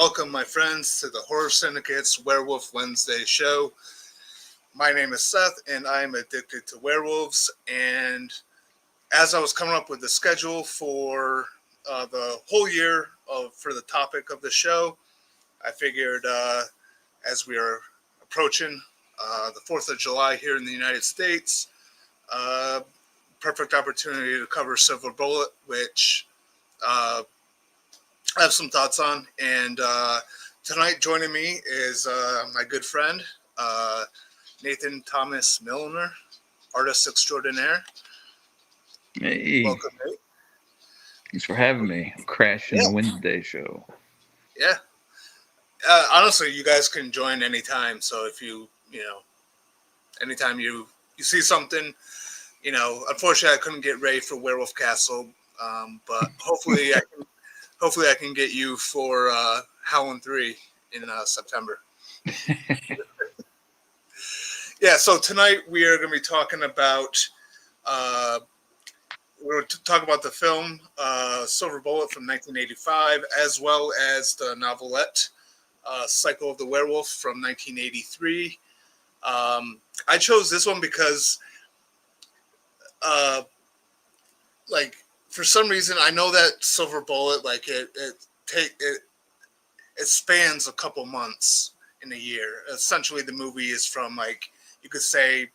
welcome my friends to the Horror Syndicate's Werewolf Wednesday show. My name is Seth, and I am addicted to werewolves. And as I was coming up with the schedule for the whole year for the topic of the show, I figured as we are approaching the 4th of July here in the United States, perfect opportunity to cover Silver Bullet, which I have some thoughts on. And tonight joining me is my good friend, Nathan Thomas Milner, artist extraordinaire. Hey, Welcome, Nate. thanks for having me. I'm crashing Yeah. the Wednesday show. Yeah. Honestly, you guys can join anytime. So if anytime you see something, unfortunately I couldn't get Ray for Werewolf Castle, but hopefully I can get you for Howlin' 3 in September. Yeah, so tonight we are going to be talking about the film Silver Bullet from 1985, as well as the novelette Cycle of the Werewolf from 1983. I chose this one because, for some reason, I know that Silver Bullet, it spans a couple months in a year. Essentially, the movie is from you could say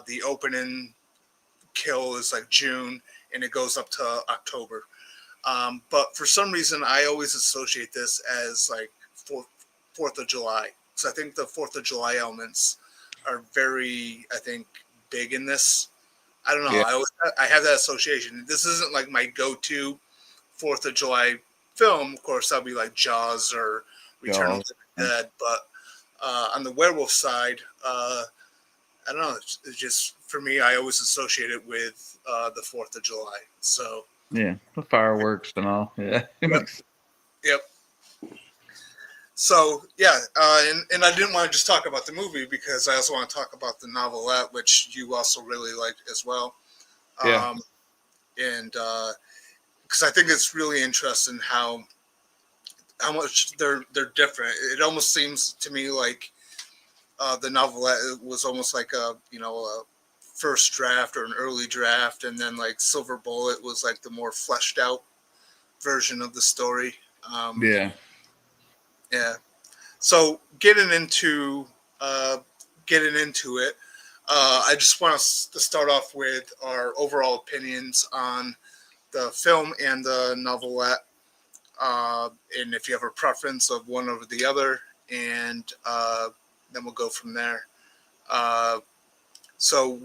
the opening kill is June and it goes up to October. But for some reason, I always associate this as 4th of July. So I think the 4th of July elements are very, big in this. I don't know. Yeah. I have that association. This isn't my go-to 4th of July film. Of course, that'll be Jaws or Return of the Dead. But on the werewolf side, I don't know. It's just, for me, I always associate it with the 4th of July. So Yeah, the fireworks and all. Yeah. Yep. So, yeah, and I didn't want to just talk about the movie because I also want to talk about the novelette, which you also really liked as well. Yeah. And because I think it's really interesting how much they're different. It almost seems to me like the novelette was almost like a first draft or an early draft, and then Silver Bullet was the more fleshed out version of the story. Yeah. Yeah. So getting into it, I just want us to start off with our overall opinions on the film and the novelette, and if you have a preference of one over the other, and then we'll go from there. So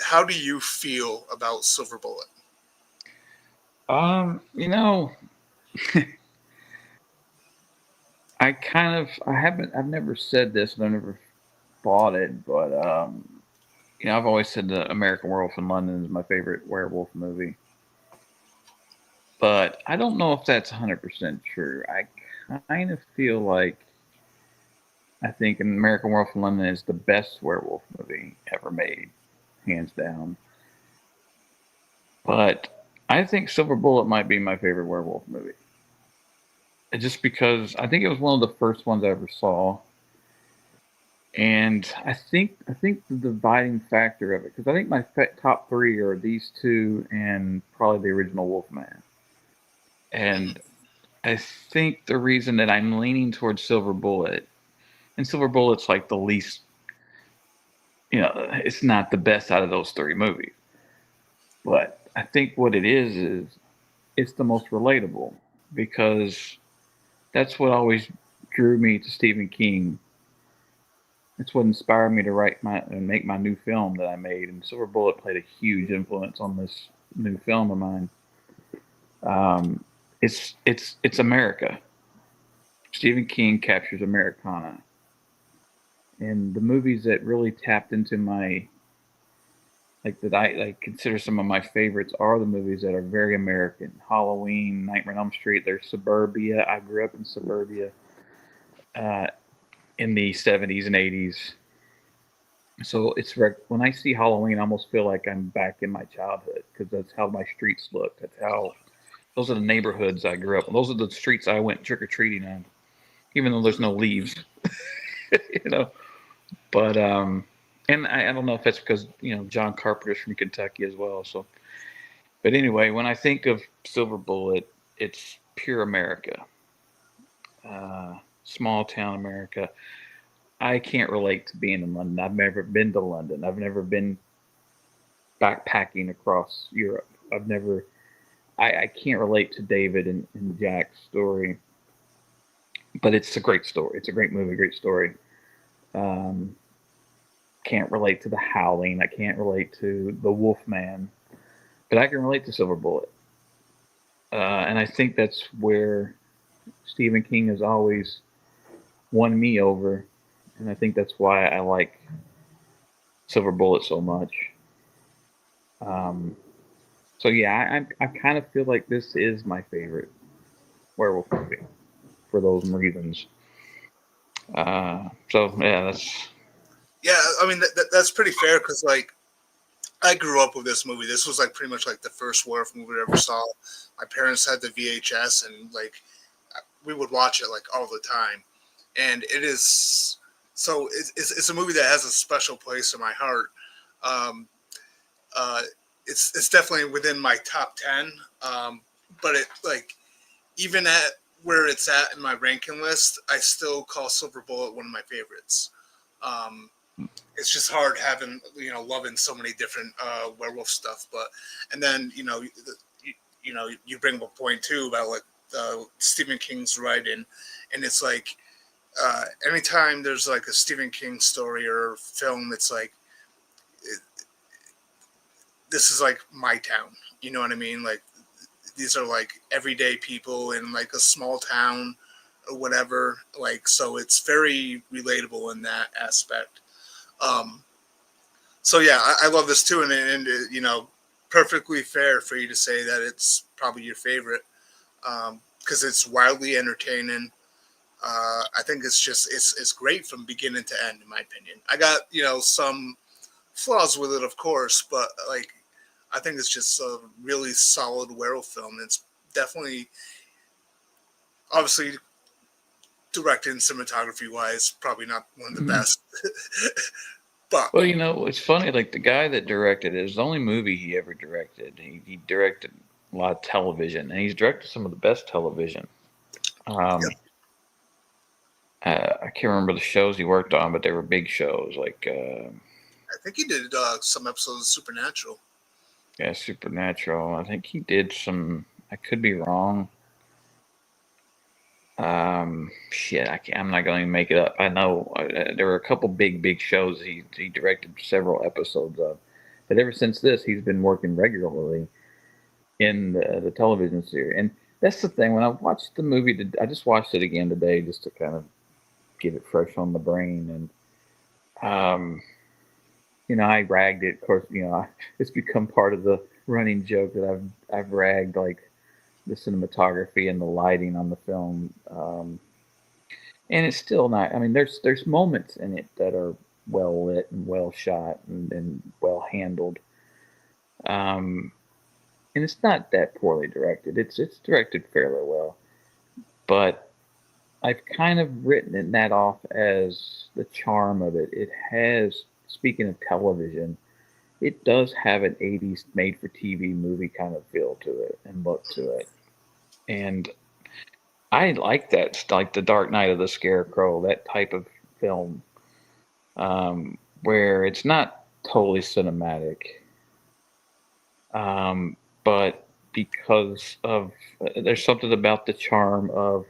how do you feel about Silver Bullet? You know, I've never said this and I've never thought it, but I've always said the American Werewolf in London is my favorite werewolf movie. But I don't know if that's 100% true. I kind of feel like I think an American Werewolf in London is the best werewolf movie ever made, hands down. But I think Silver Bullet might be my favorite werewolf movie. Just because I think it was one of the first ones I ever saw. And I think the dividing factor of it, because I think my top three are these two and probably the original Wolfman. And I think the reason that I'm leaning towards Silver Bullet, and Silver Bullet's the least, it's not the best out of those three movies. But I think what it is it's the most relatable because that's what always drew me to Stephen King. It's what inspired me to write and make my new film that I made, and Silver Bullet played a huge influence on this new film of mine. It's America. Stephen King captures Americana, and the movies that really tapped into my that I consider some of my favorites are the movies that are very American. Halloween, Nightmare on Elm Street. There's Suburbia. I grew up in Suburbia uh, in the '70s and '80s. So when I see Halloween, I almost feel like I'm back in my childhood because that's how my streets look. That's how Those are the neighborhoods I grew up in. Those are the streets I went trick or treating on, even though there's no leaves. you know. But and I don't know if that's because John Carpenter's from Kentucky as well. So, but anyway, when I think of Silver Bullet, it's pure America, small town America. I can't relate to being in London. I've never been to London. I've never been backpacking across Europe. I've never. I can't relate to David and Jack's story, but it's a great story. It's a great movie, great story. Um, can't relate to the Howling. I can't relate to the Wolfman, but I can relate to Silver Bullet. And I think that's where Stephen King has always won me over, and I think that's why I like Silver Bullet so much. Um, so yeah, I kind of feel like this is my favorite werewolf movie for those reasons. So yeah, that's Yeah, I mean that's pretty fair because like I grew up with this movie. This was like pretty much like the first werewolf movie I ever saw. My parents had the VHS, and like we would watch it like all the time. And it is so it's a movie that has a special place in my heart. Um, uh, it's definitely within my top 10. But it like even at where it's at in my ranking list, I still call Silver Bullet one of my favorites. Um, it's just hard having loving so many different werewolf stuff, but and then you bring up a point too about like Stephen King's writing, and it's like anytime there's like a Stephen King story or film, it's like it, this is like my town. You know what I mean? Like these are like everyday people in like a small town or whatever. Like so, it's very relatable in that aspect. Um, so yeah, I love this too, and perfectly fair for you to say that it's probably your favorite because it's wildly entertaining. I think it's great from beginning to end, in my opinion. I got some flaws with it, of course, but like I think it's just a really solid werewolf film. It's definitely, obviously, directed and cinematography wise, probably not one of the best. But well, it's funny. Like the guy that directed it is the only movie he ever directed. He directed a lot of television, and he's directed some of the best television. Um, yep, I can't remember the shows he worked on, but they were big shows like I think he did some episodes of Supernatural. yeah, Supernatural. I think he did some. I could be wrong. Shit, I'm not going to make it up. I know there were a couple big shows he directed several episodes of, but ever since this, he's been working regularly in the television series. And that's the thing. When I watched the movie, I just watched it again today just to kind of get it fresh on the brain. And I ragged it. Of course, it's become part of the running joke that I've ragged like the cinematography and the lighting on the film. And it's still not. I mean, there's moments in it that are well lit and well shot and well handled. Um, and it's not that poorly directed. It's directed fairly well, but I've kind of written that off as the charm of it. It has, speaking of television, it does have an '80s made-for-TV movie kind of feel to it and look to it, and I like that, like the Dark Knight of the Scarecrow, that type of film, where it's not totally cinematic, but because of there's something about the charm of.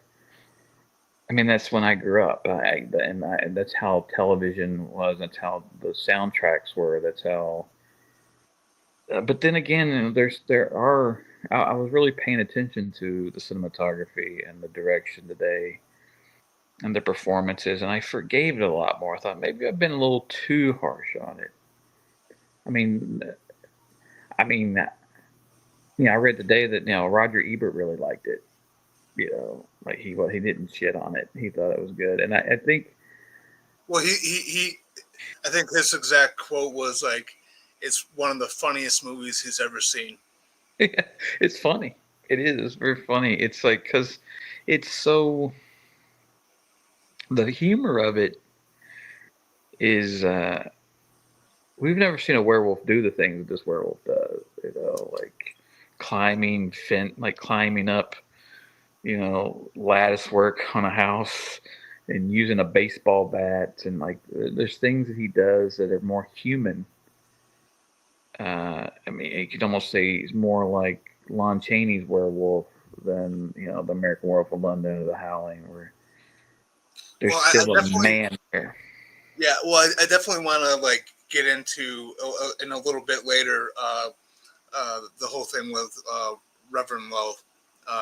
I mean, that's when I grew up, and that's how television was. That's how the soundtracks were. That's how. But then again, there are. I was really paying attention to the cinematography and the direction today and the performances, and I forgave it a lot more. I thought maybe I've been a little too harsh on it. I mean, I mean, I read today that Roger Ebert really liked it. Like he didn't shit on it. He thought it was good, and I think. Well, I think his exact quote was like, "It's one of the funniest movies he's ever seen." It's funny. It is. It's very funny. It's like because it's so the humor of it is we've never seen a werewolf do the things that this werewolf does. You know, like climbing up, lattice work on a house and using a baseball bat, and like there's things that he does that are more human. I mean, you could almost say he's more like Lon Chaney's werewolf than the American Werewolf of London or the Howling, where there's Well, I still a definitely, man there. yeah. Well, I definitely want to like get into in a little bit later the whole thing with Reverend Low,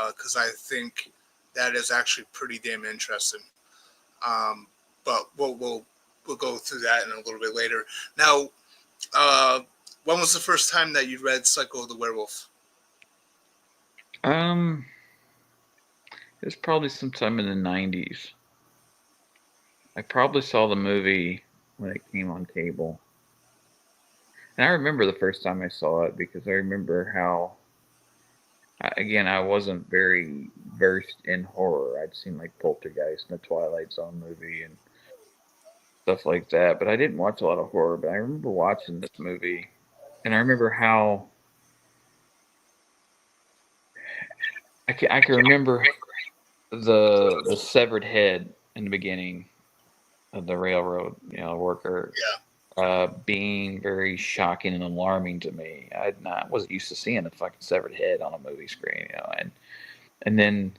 because I think that is actually pretty damn interesting. Um, but we'll go through that in a little bit later. Now, uh, when was the first time that you read Cycle of the Werewolf? Um, it was probably sometime in the '90s. I probably saw the movie when it came on cable. And I remember the first time I saw it because I remember how, again, I wasn't very versed in horror. I'd seen like Poltergeist and the Twilight Zone movie and stuff like that, but I didn't watch a lot of horror. But I remember watching this movie, and I remember how I can remember the severed head in the beginning of the railroad, worker, Yeah. being very shocking and alarming to me. Wasn't used to seeing a fucking severed head on a movie screen, and then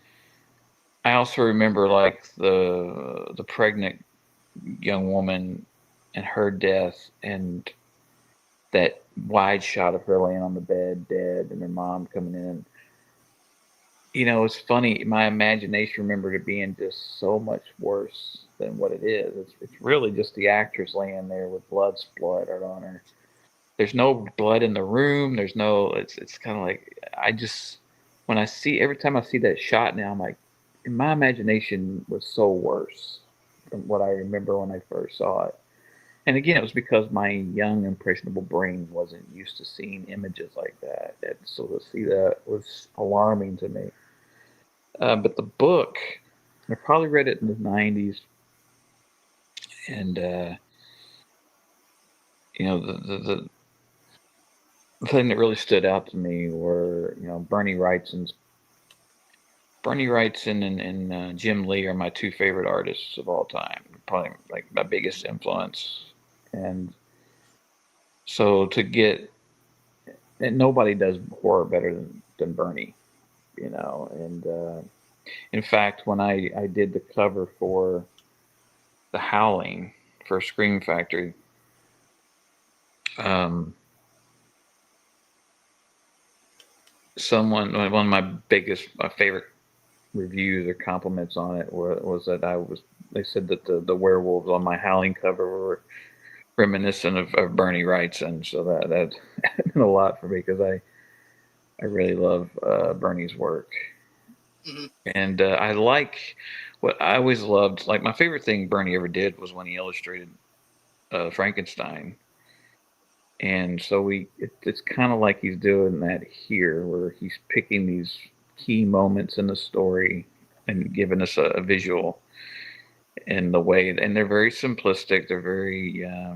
I also remember like the pregnant young woman and her death, and that wide shot of her laying on the bed dead, and her mom coming in. It's funny. My imagination remembered it being just so much worse than what it is. It's really just the actress laying there with blood splattered on her. There's no blood in the room. There's no. It's kind of like I just when I see every time I see that shot now, I'm like, my imagination was so worse from what I remember when I first saw it. And again, it was because my young, impressionable brain wasn't used to seeing images like that. And so to see that was alarming to me. But the book, I probably read it in the '90s, and the thing that really stood out to me were Bernie Wrightson and Jim Lee are my two favorite artists of all time. Probably like my biggest influence, and so to get and nobody does horror better than Bernie, and in fact, when I did the cover for The Howling for Scream Factory, um, one of my favorite reviews or compliments on it was that they said that the werewolves on my Howling cover were reminiscent of Bernie Wrightson. So that meant a lot for me because I really love Bernie's work. Mm-hmm. And I like what I always loved. Like my favorite thing Bernie ever did was when he illustrated Frankenstein. And so it's kind of like he's doing that here, where he's picking these key moments in the story and giving us a visual in the way, and they're very simplistic. They're very, yeah.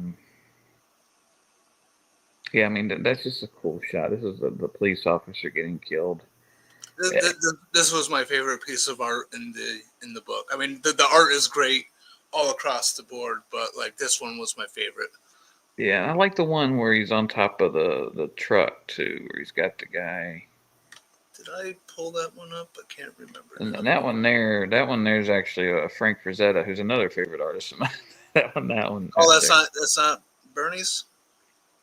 I mean, that's just a cool shot. This is the police officer getting killed. This was my favorite piece of art in the book. I mean, the art is great all across the board, but like this one was my favorite. Yeah, I like the one where he's on top of the truck too, where he's got the guy. Did I pull that one up? I can't remember And now. that one there's actually Frank Frazetta, who's another favorite artist of mine. that one. Oh, There. that's not Bernie's.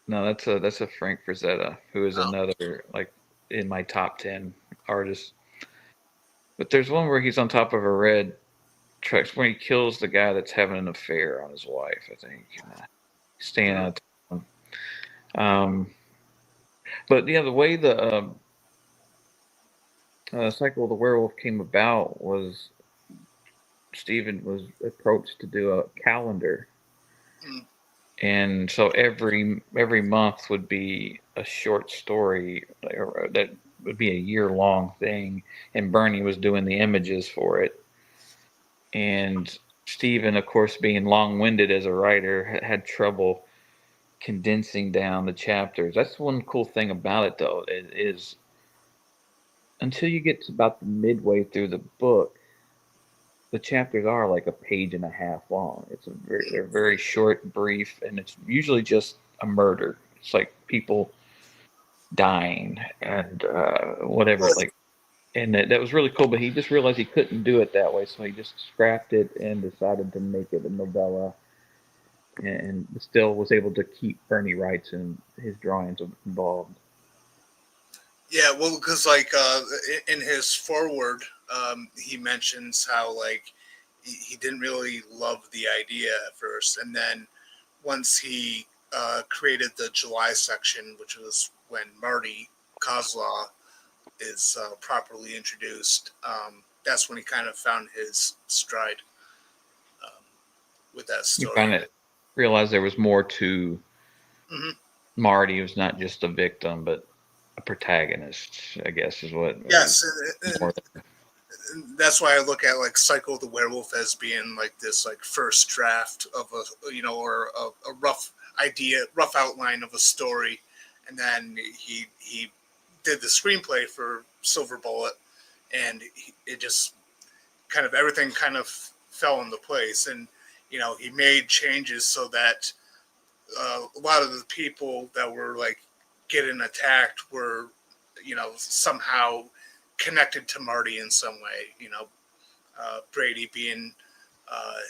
No, that's a Frank Frazetta, who is Oh, another like in my top 10 artists. But there's one where he's on top of a red truck where he kills the guy that's having an affair on his wife. I think staying out of town. But yeah, the way the Cycle of the Werewolf came about was Stephen was approached to do a calendar, mm, and so every month would be a short story that would be a year-long thing, and Bernie was doing the images for it. And Steven, of course, being long-winded as a writer, had trouble condensing down the chapters. That's one cool thing about it, though, is until you get to about the midway through the book, the chapters are like a page and a half long. They're very short, brief, and it's usually just a murder. It's like people dying and whatever. Well, Like, and that was really cool. But he just realized he couldn't do it that way, so he just scrapped it and decided to make it a novella, and still was able to keep Bernie Wrightson his drawings involved. yeah, well, because like in his foreword, he mentions how like he didn't really love the idea at first, and then once he created the July section, which was when Marty Kozlov is properly introduced, that's when he kind of found his stride um, with that You story. kind of realized there was more to Mm-hmm. Marty. He was not just a victim, but a protagonist, I guess, is what. Yes, More and that's why I look at like Psycho the Werewolf as being like this like first draft of a or a rough idea, rough outline of a story, and then he did the screenplay for Silver Bullet, and it just kind of everything kind of fell into place, and he made changes so that a lot of the people that were like getting attacked were somehow connected to Marty in some way. Brady being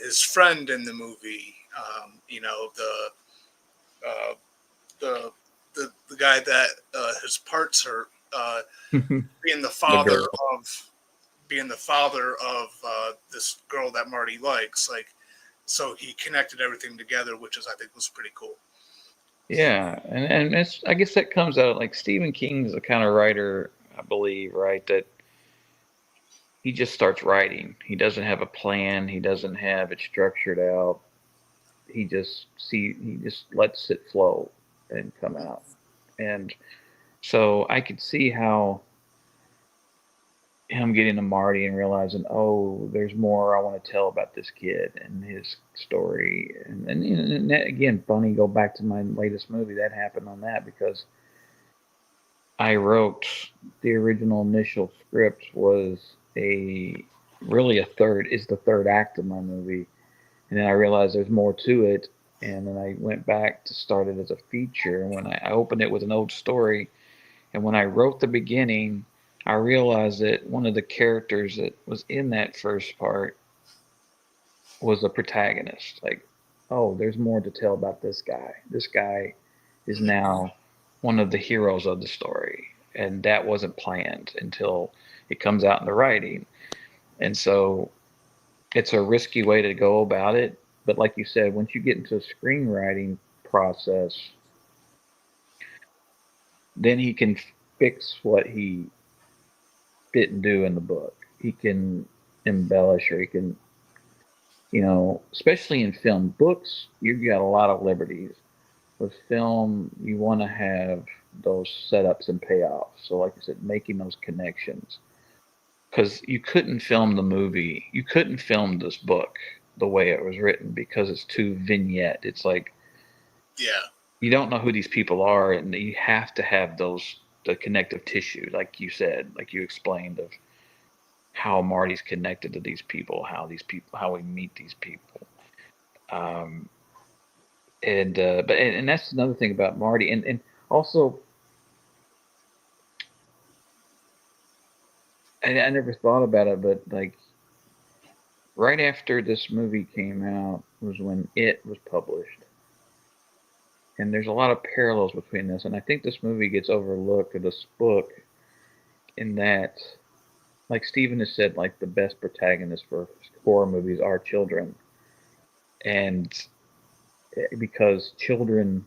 his friend in the movie. Uh, the the guy that his parts hurt, being the the father girl. of this girl that Marty likes. Like, so he connected everything together, which I think was pretty cool. Yeah, and it's, I guess that comes out like Stephen King's the kind of writer, I believe, right, that he just starts writing. He doesn't have a plan. He doesn't have it structured out. He just lets it flow and come out. And so I could see how him getting to Marty and realizing, oh, there's more I want to tell about this kid and his story. And that, again, funny, go back to my latest movie, that happened on that because I wrote the original initial script was the third act of my movie. And then I realized there's more to it. And then I went back to start it as a feature. And when I opened it with an old story, and when I wrote the beginning, I realized that one of the characters that was in that first part was the protagonist. Like, oh, there's more to tell about this guy. This guy is now one of the heroes of the story. And that wasn't planned until it comes out in the writing. And so it's a risky way to go about it. But like you said, once you get into a screenwriting process, then he can fix what he didn't do in the book. He can embellish, or he can, especially in film. Books, you've got a lot of liberties. With film, you want to have those setups and payoffs. So, like I said, making those connections. Because you couldn't film the movie, you couldn't film this book the way it was written because it's too vignette. It's like, Yeah. you don't know who these people are, and you have to have the connective tissue, like you said, like you explained, of how Marty's connected to these people, how we meet these people. And that's another thing about Marty, and also, I never thought about it, but like right after this movie came out was when It was published. And there's a lot of parallels between this, and I think this movie gets overlooked, or this book, in that, like Steven has said, like the best protagonists for horror movies are children. And because children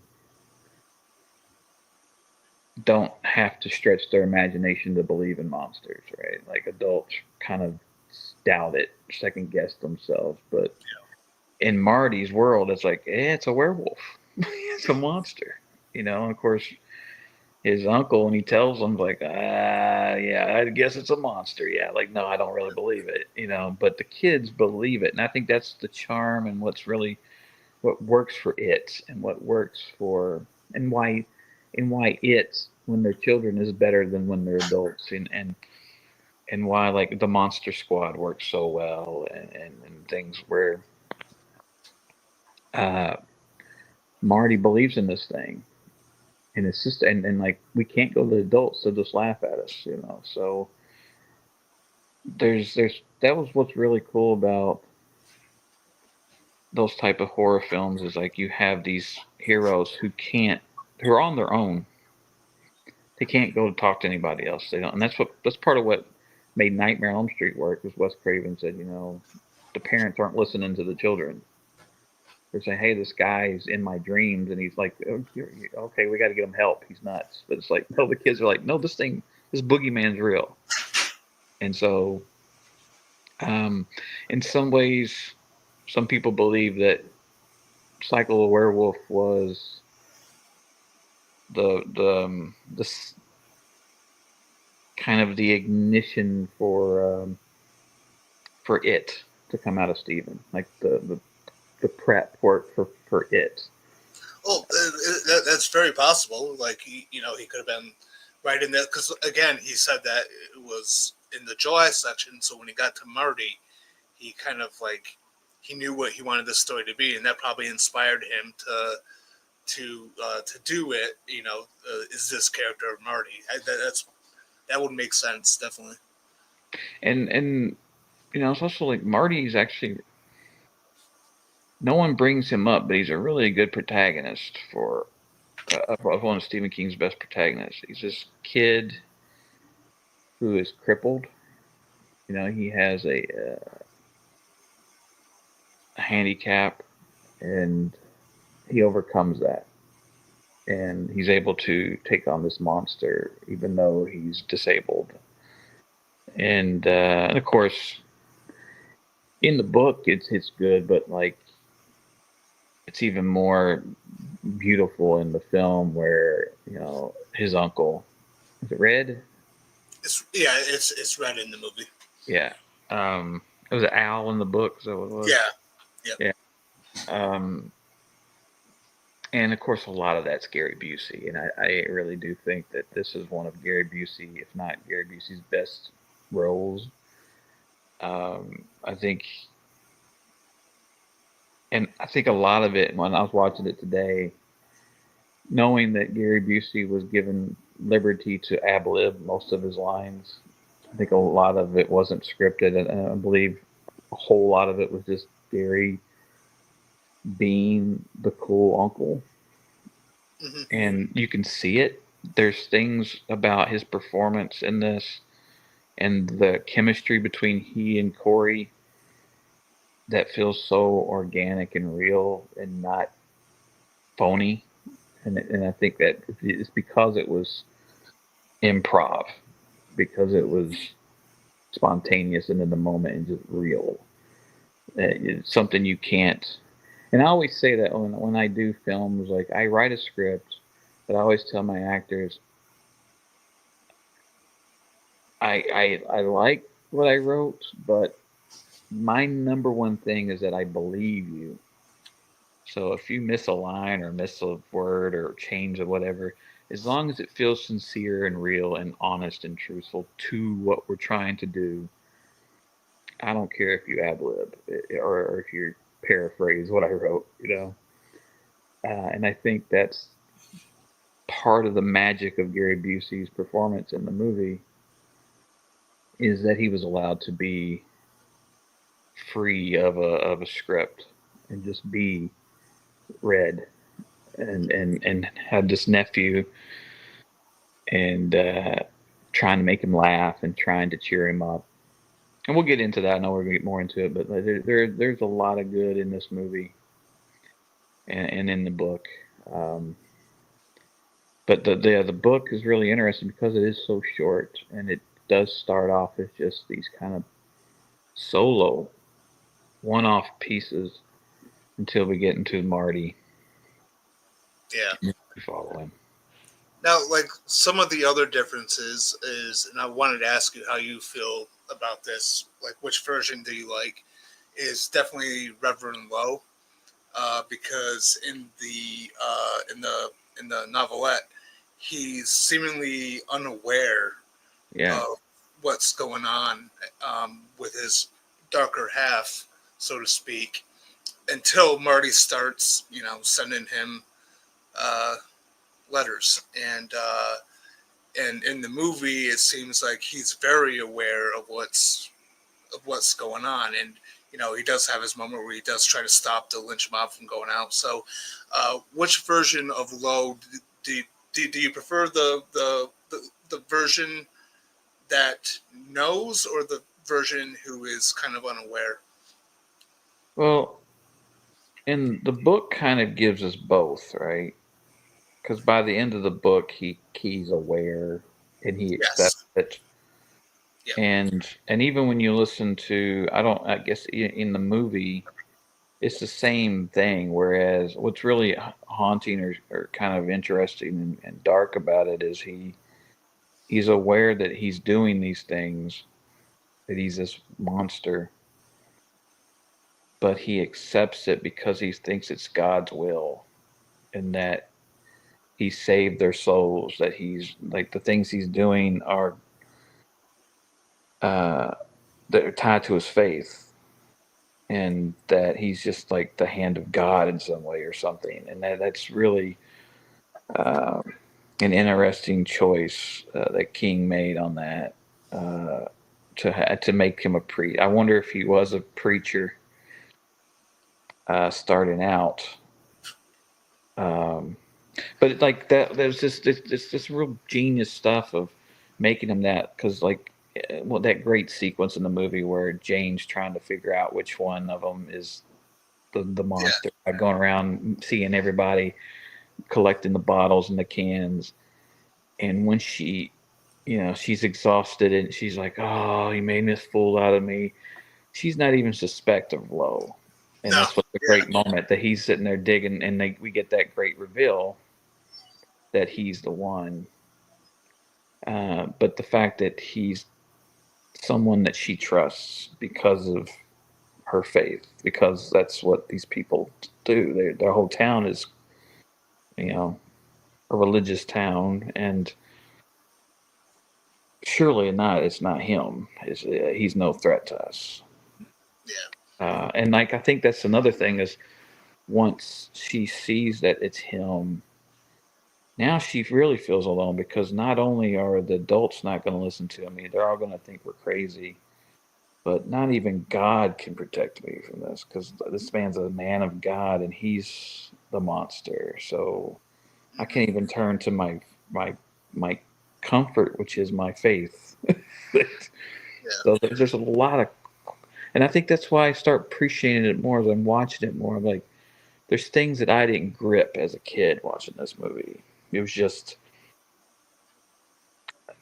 don't have to stretch their imagination to believe in monsters, right? Like adults kind of doubt it, second guess themselves. But in Marty's world, it's like, it's a werewolf. It's a monster. And of course, his uncle, and he tells him like, yeah, I guess it's a monster. Yeah, like no, I don't really believe it, But the kids believe it, and I think that's the charm and what works for it, and what works for and why it when they're children is better than when they're adults, and why like the Monster Squad works so well, and things where uh, Marty believes in this thing. And it's just and like we can't go to the adults; they'll just laugh at us. So there's that was what's really cool about those type of horror films is like you have these heroes who are on their own. They can't go to talk to anybody else. They don't, and that's part of what made Nightmare on Elm Street work. Was Wes Craven said, the parents aren't listening to the children. They're saying, "Hey, this guy's in my dreams," and he's like, oh, "Okay, we got to get him help. He's nuts." But it's like, no, the kids are like, "No, this boogeyman's real." And so, um, in some ways, some people believe that Cycle of Werewolf was the kind of the ignition for it to come out of Steven, like the prep for it. Oh, that's very possible. Like he could have been right in there because again, he said that it was in the July section. So when he got to Marty, he kind of like he knew what he wanted the story to be, and that probably inspired him to do it. Is this character of Marty? That would make sense, definitely. And it's also like Marty's actually no one brings him up, but he's a really good protagonist for one of Stephen King's best protagonists. He's this kid who is crippled. He has a handicap, and he overcomes that, and he's able to take on this monster even though he's disabled. And of course, in the book, it's good, but like it's even more beautiful in the film where his uncle, is it Red? It's Red in the movie. Yeah. It was Al in the book. Is that what it was? Yeah. Yep. Yeah. And of course, a lot of that's Gary Busey, and I really do think that this is one of Gary Busey, if not Gary Busey's best roles. I think, and I think a lot of it when I was watching it today, knowing that Gary Busey was given liberty to ad-lib most of his lines, I think a lot of it wasn't scripted, and I believe a whole lot of it was just Gary being the cool uncle. Mm-hmm. And you can see it. There's things about his performance in this and the chemistry between he and Corey that feels so organic and real and not phony. And I think that it's because it was improv, because it was spontaneous and in the moment and just real. It's something you can't. And I always say that when I do films, like I write a script, but I always tell my actors, I like what I wrote, but my number one thing is that I believe you. So if you miss a line or miss a word or change or whatever, as long as it feels sincere and real and honest and truthful to what we're trying to do, I don't care if you ad lib or if you paraphrase what I wrote. And I think that's part of the magic of Gary Busey's performance in the movie is that he was allowed to be free of a script and just be Red and had this nephew and trying to make him laugh and trying to cheer him up. And we'll get into that. I know we're going to get more into it, but there's a lot of good in this movie and in the book. But the book is really interesting because it is so short, and it does start off as just these kind of solo, one-off pieces until we get into Marty. Yeah. Follow him. Now, like some of the other differences is, and I wanted to ask you how you feel about this. Like, which version do you like? Is definitely Reverend Low, because in the novelette, he's seemingly unaware Yeah. of what's going on with his darker half, so to speak, until Marty starts, sending him uh, letters, and in the movie, it seems like he's very aware of what's going on, and he does have his moment where he does try to stop the lynch mob from going out. So, which version of Low do you prefer the version that knows, or the version who is kind of unaware? Well, and the book kind of gives us both, right? Because by the end of the book, he's aware and he accepts Yes. it. Yep. And even when you listen to, I guess in the movie, it's the same thing. Whereas what's really haunting or kind of interesting and dark about it is he's aware that he's doing these things, that he's this monster, but he accepts it because he thinks it's God's will, and that he saved their souls. That he's like the things he's doing are uh, that are tied to his faith, and that he's just like the hand of God in some way or something. And that's really uh, an interesting choice that King made on that, uh, to make him a priest. I wonder if he was a preacher starting out. Um, but like that, there's this real genius stuff of making him that, because like well, that great sequence in the movie where Jane's trying to figure out which one of them is the Yeah. monster, by going around seeing everybody collecting the bottles and the cans, and when she's exhausted and she's like, "Oh, he made this fool out of me." She's not even suspect of Low, and No. that's what's a Yeah. great moment, that he's sitting there digging, and we get that great reveal that he's the one. But the fact that he's someone that she trusts because of her faith, because that's what these people do. Their whole town is, you know, a religious town, and surely not, it's not him. He's no threat to us. Yeah. And like I think that's another thing is, once she sees that it's him, now she really feels alone, because not only are the adults not going to listen to me, they're all going to think we're crazy. But not even God can protect me from this, because this man's a man of God and he's the monster. So I Hmm. can't even turn to my my comfort, which is my faith. Yeah. So there's a lot of, and I think that's why I start appreciating it more as I'm watching it more. I'm like, there's things that I didn't grip as a kid watching this movie. It was just,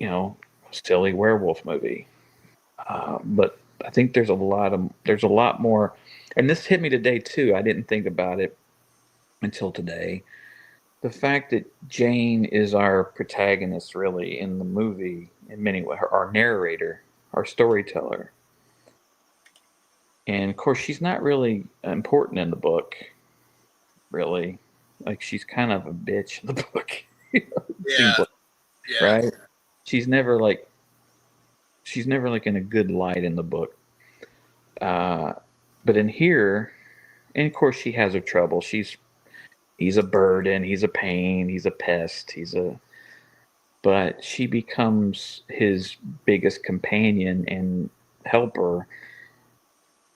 a silly werewolf movie. But I think there's a lot more, and this hit me today too. I didn't think about it until today. The fact that Jane is our protagonist, really, in the movie, in many ways, our narrator, our storyteller, and of course, she's not really important in the book, really. Like, she's kind of a bitch in the book. It seems Yeah. like, Yeah. right? She's never like she's never like in a good light in the book. Uh, but in here, and of course, she has her trouble. He's a burden, he's a pain, he's a pest, but she becomes his biggest companion and helper.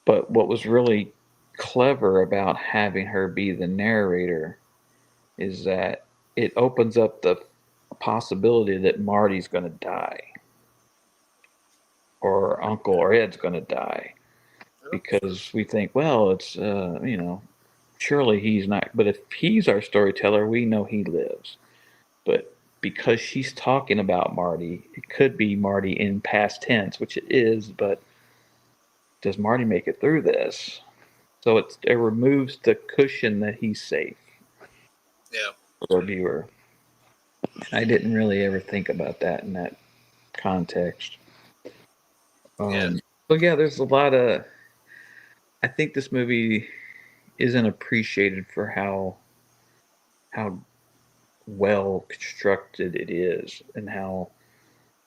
But what was really clever about having her be the narrator is that it opens up the possibility that Marty's going to die, or Uncle or Ed's going to die, because we think, well, it's surely he's not. But if he's our storyteller, we know he lives. But because she's talking about Marty, it could be Marty in past tense, which it is, but does Marty make it through this? So it removes the cushion that he's safe Yeah. for the viewer. I didn't really ever think about that in that context. Yeah, But yeah, there's a lot of. I think this movie isn't appreciated for how well constructed it is and how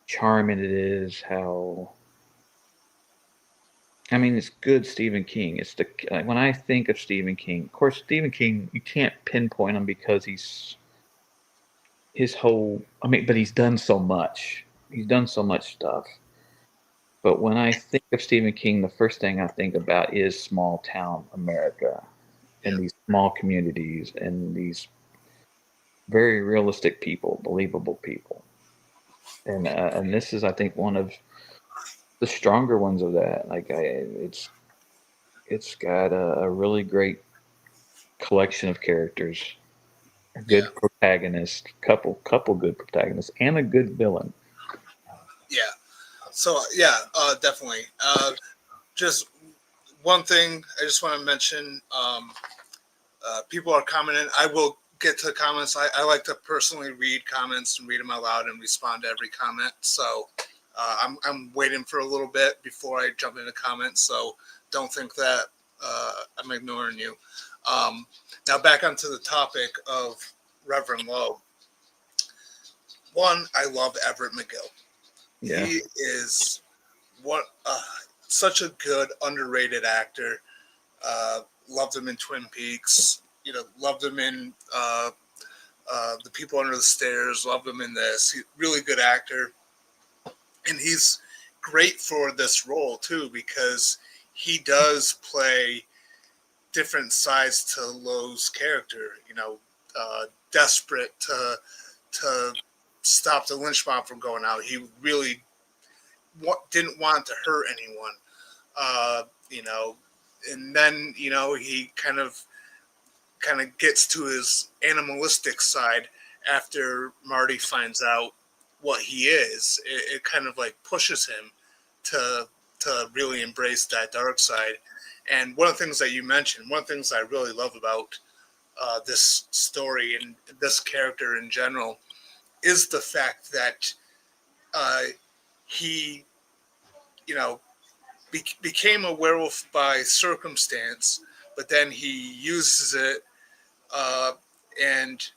charming it is. How I mean, it's good Stephen King. It's the like, when I think of Stephen King, of course, Stephen King, you can't pinpoint him because he's his whole. I mean, but he's done so much. He's done so much stuff. But when I think of Stephen King, the first thing I think about is small town America and yeah, these small communities and these very realistic people, believable people. And this is, I think, one of the stronger ones of that. It's got a really great collection of characters, a yeah, good protagonist, couple good protagonists, and a good villain. yeah. So yeah, definitely. Just one thing I just want to mention. People are commenting. I will get to the comments. I like to personally read comments and read them out loud and respond to every comment. So I'm waiting for a little bit before I jump into comments. So don't think that I'm ignoring you. Um, Now back onto the topic of Reverend Low. One, I love Everett McGill. Yeah, He is what such a good underrated actor. Loved him in Twin Peaks. You know, loved him in The People Under the Stairs. Loved him in this. Really good actor, and he's great for this role too because he does play different sides to Lowe's character. You know, desperate to stop the lynch mob from going out. He really didn't want to hurt anyone. You know, and then he kind of gets to his animalistic side after Marty finds out what he is. It kind of like pushes him to really embrace that dark side. And one of the things that you mentioned, one of the things I really love about this story and this character in general is the fact that uh, he, you know, became a werewolf by circumstance, but then he uses it uh, and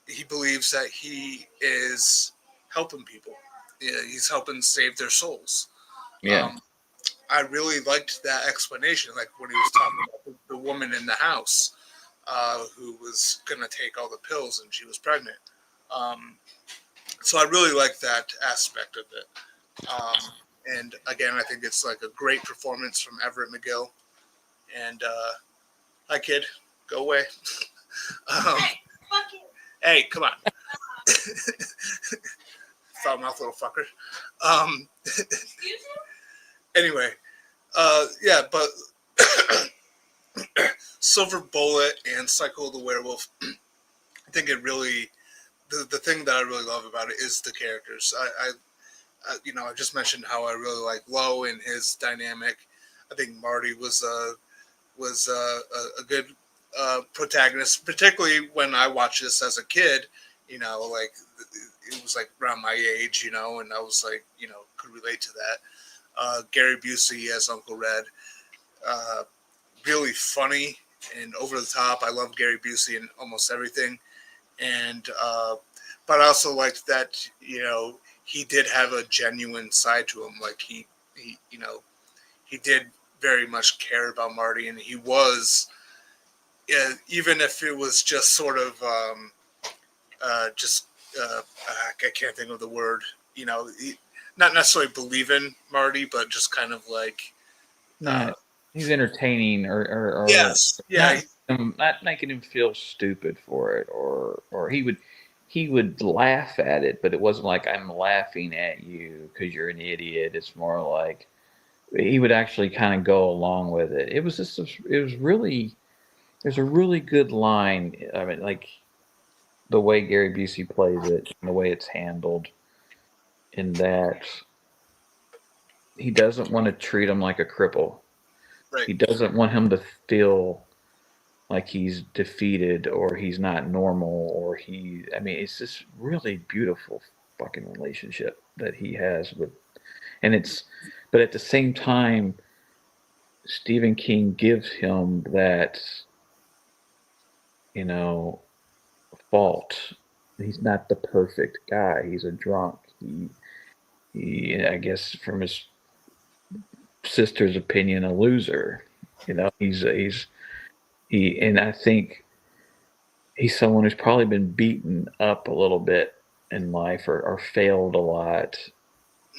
he believes that he is helping people. Yeah, he's helping save their souls. yeah, Um, I really liked that explanation, like when he was talking about the woman in the house who was going to take all the pills and she was pregnant. Um, so I really like that aspect of it. And again, I think it's like a great performance from Everett McGill. And hi, kid, go away. um, hey, come on, foul mouth little fucker. Um, anyway, yeah, but Silver Bullet and Cycle of the Werewolf, I think it really the thing that I really love about it is the characters. I just mentioned how I really like Lowe and his dynamic. I think Marty was a good protagonist, particularly when I watched this as a kid. You know, like it was like around my age, and I was like, could relate to that. Gary Busey as Uncle Red, uh, really funny and over the top. I love Gary Busey in almost everything, and but I also liked that he did have a genuine side to him. Like he did very much care about Marty, and he was even if it was just sort of just I can't think of the word. Not necessarily believe in Marty, but just kind of like uh, not he's entertaining or yes, yeah, not making him feel stupid for it or he would laugh at it, but it wasn't like I'm laughing at you because you're an idiot. It's more like he would actually kind of go along with it. It was really there's a really good line. I mean, like the way Gary Busey plays it and the way it's handled in that he doesn't want to treat him like a cripple. right, He doesn't want him to feel like he's defeated or he's not normal or I mean, it's this really beautiful fucking relationship that he has with, and but at the same time, Stephen King gives him that, you know, fault. He's not the perfect guy. He's a drunk. I guess from his sister's opinion, a loser. You know, and I think he's someone who's probably been beaten up a little bit in life or failed a lot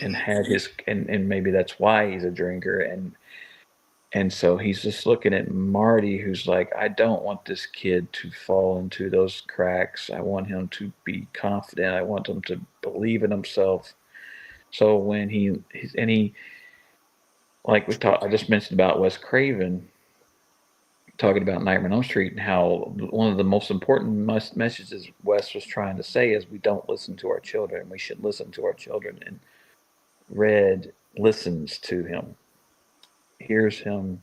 and had and maybe that's why he's a drinker and so he's just looking at Marty who's like, I don't want this kid to fall into those cracks. I want him to be confident. I want him to believe in himself. So when he like I just mentioned about Wes Craven talking about Nightmare on Elm Street and how one of the most important messages Wes was trying to say is we don't listen to our children. We should listen to our children. And Red listens to him, hears him.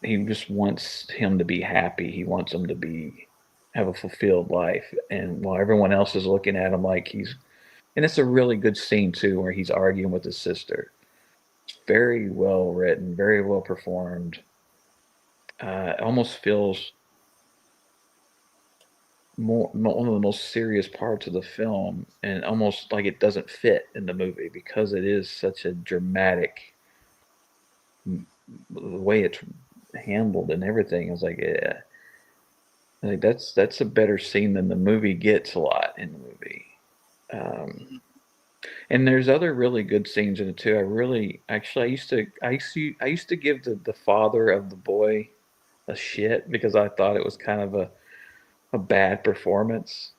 He just wants him to be happy. He wants him to have a fulfilled life. And while everyone else is looking at him like and it's a really good scene too, where he's arguing with his sister. It's very well written, very well performed. It almost feels one of the most serious parts of the film, and almost like it doesn't fit in the movie because it is such a dramatic the way it's handled and everything. Is like, yeah, like that's a better scene than the movie gets a lot in the movie. And there's other really good scenes in it too. I used to give the father of the boy a shit because I thought it was kind of a bad performance.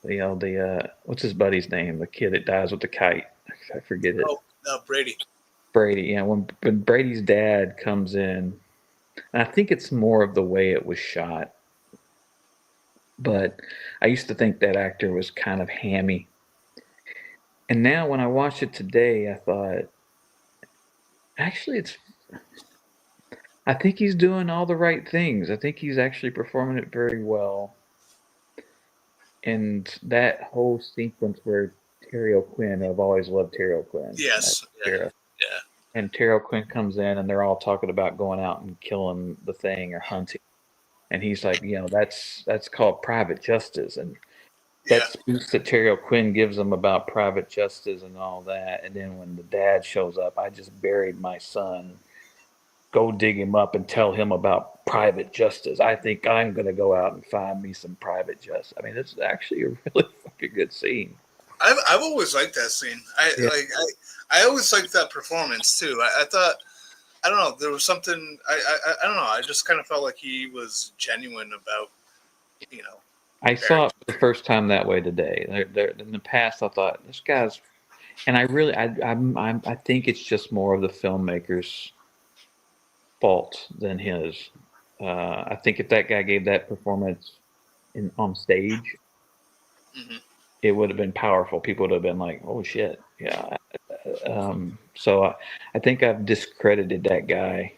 You know, the what's his buddy's name? The kid that dies with the kite. I forget it. Oh, Brady. Brady. Yeah, when Brady's dad comes in, and I think it's more of the way it was shot. But I used to think that actor was kind of hammy. And now when I watched it today, I thought, actually, I think he's doing all the right things. I think he's actually performing it very well. And that whole sequence where Terry O'Quinn, I've always loved Terry O'Quinn. Yes. Yeah. And Terry O'Quinn comes in and they're all talking about going out and killing the thing or hunting. And he's like, you know, that's called private justice. And that speech that Terry O'Quinn gives them about private justice and all that. And then when the dad shows up, I just buried my son. Go dig him up and tell him about private justice. I think I'm going to go out and find me some private justice. I mean, it's actually a really fucking good scene. I've always liked that scene. I always liked that performance too. I thought, I don't know, there was something, I don't know, I just kind of felt like he was genuine about, you know. I saw it for the first time that way today. In the past, I thought this guy's, and I think it's just more of the filmmaker's fault than his. I think if that guy gave that performance on stage, it would have been powerful. People would have been like, "Oh shit, yeah." So I think I've discredited that guy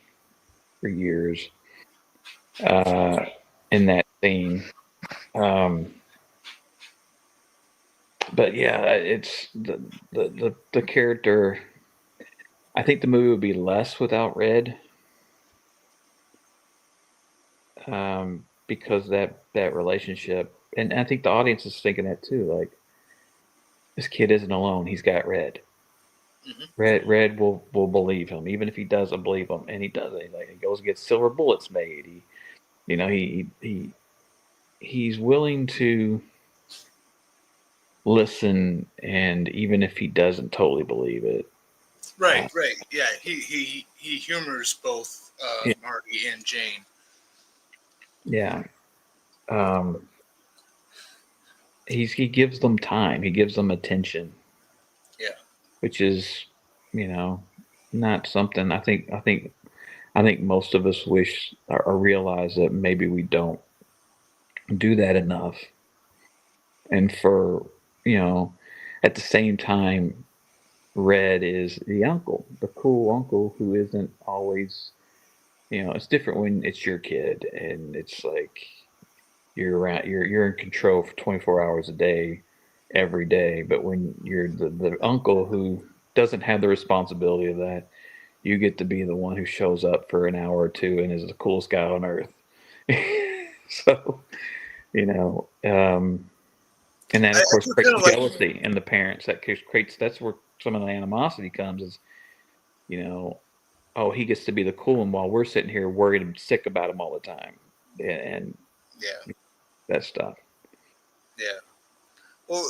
for years in that scene. But yeah, it's the character. I think the movie would be less without Red. Because that relationship, and I think the audience is thinking that too. Like, this kid isn't alone; he's got Red. Red will believe him, even if he doesn't believe him, and he doesn't. Like, he goes and gets silver bullets made. He's willing to listen, and even if he doesn't totally believe it. Right. Yeah, he humors both Marty and Jane. Yeah. He gives them time. He gives them attention. Yeah. Which is, not something I think most of us wish or realize that maybe we don't do that enough. And for, at the same time, Red is the uncle, the cool uncle who isn't always it's different when it's your kid and it's like you're around, you're in control for 24 hours a day, every day. But when you're the uncle who doesn't have the responsibility of that, you get to be the one who shows up for an hour or two and is the coolest guy on earth. So, you know, and then I of course do creates kind of like, jealousy in the parents. That creates, that's where some of the animosity comes. Is, you know, oh, he gets to be the cool one while we're sitting here worried and sick about him all the time, and yeah, that stuff. yeah. Well,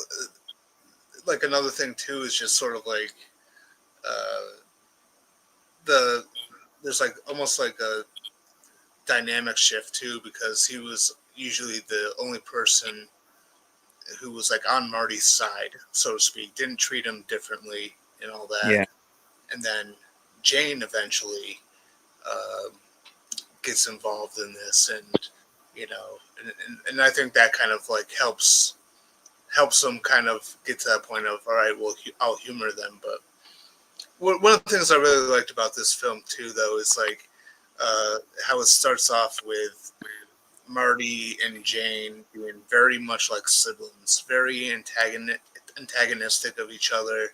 like another thing too is just sort of like uh, the there's like almost like a dynamic shift too, because he was usually the only person who was like on Marty's side, so to speak, didn't treat him differently and all that. Yeah, And then Jane eventually uh, gets involved in this, and and I think that kind of like helps them kind of get to that point of, all right, well, I'll humor them. But one of the things I really liked about this film too, though, is like how it starts off with Marty and Jane being very much like siblings, very antagonistic of each other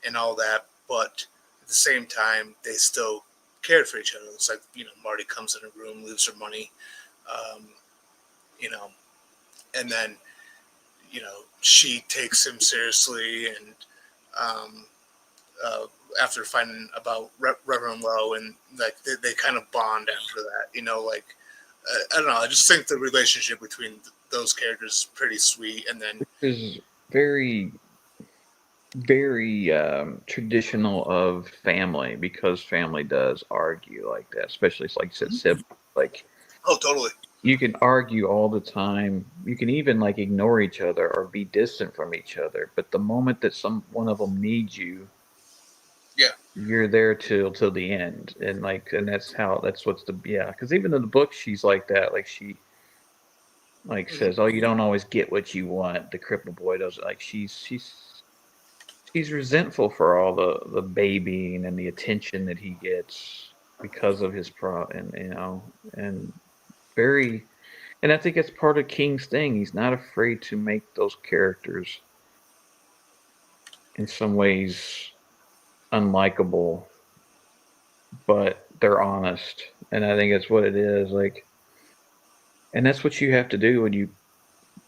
and all that, but at the same time, they still cared for each other. It's like, Marty comes in a room, leaves her money, um, you know, and then, she takes him seriously, and um, uh, after finding about Reverend Low, and like they kind of bond after that, like I don't know. I just think the relationship between those characters is pretty sweet. And then, is very very traditional of family, because family does argue like that, especially like you said, siblings. Like oh, totally, you can argue all the time. You can even like ignore each other or be distant from each other. But the moment that some one of them needs you, yeah, you're there till the end. And like, and that's what's the, yeah. Because even in the book, she's like that. Like she like hmm, says, "Oh, you don't always get what you want." The crippled boy doesn't, like she's resentful for all the babying and the attention that he gets because of his and and very, and I think it's part of King's thing. He's not afraid to make those characters in some ways unlikable, but they're honest. And I think that's what it is. Like, and that's what you have to do when you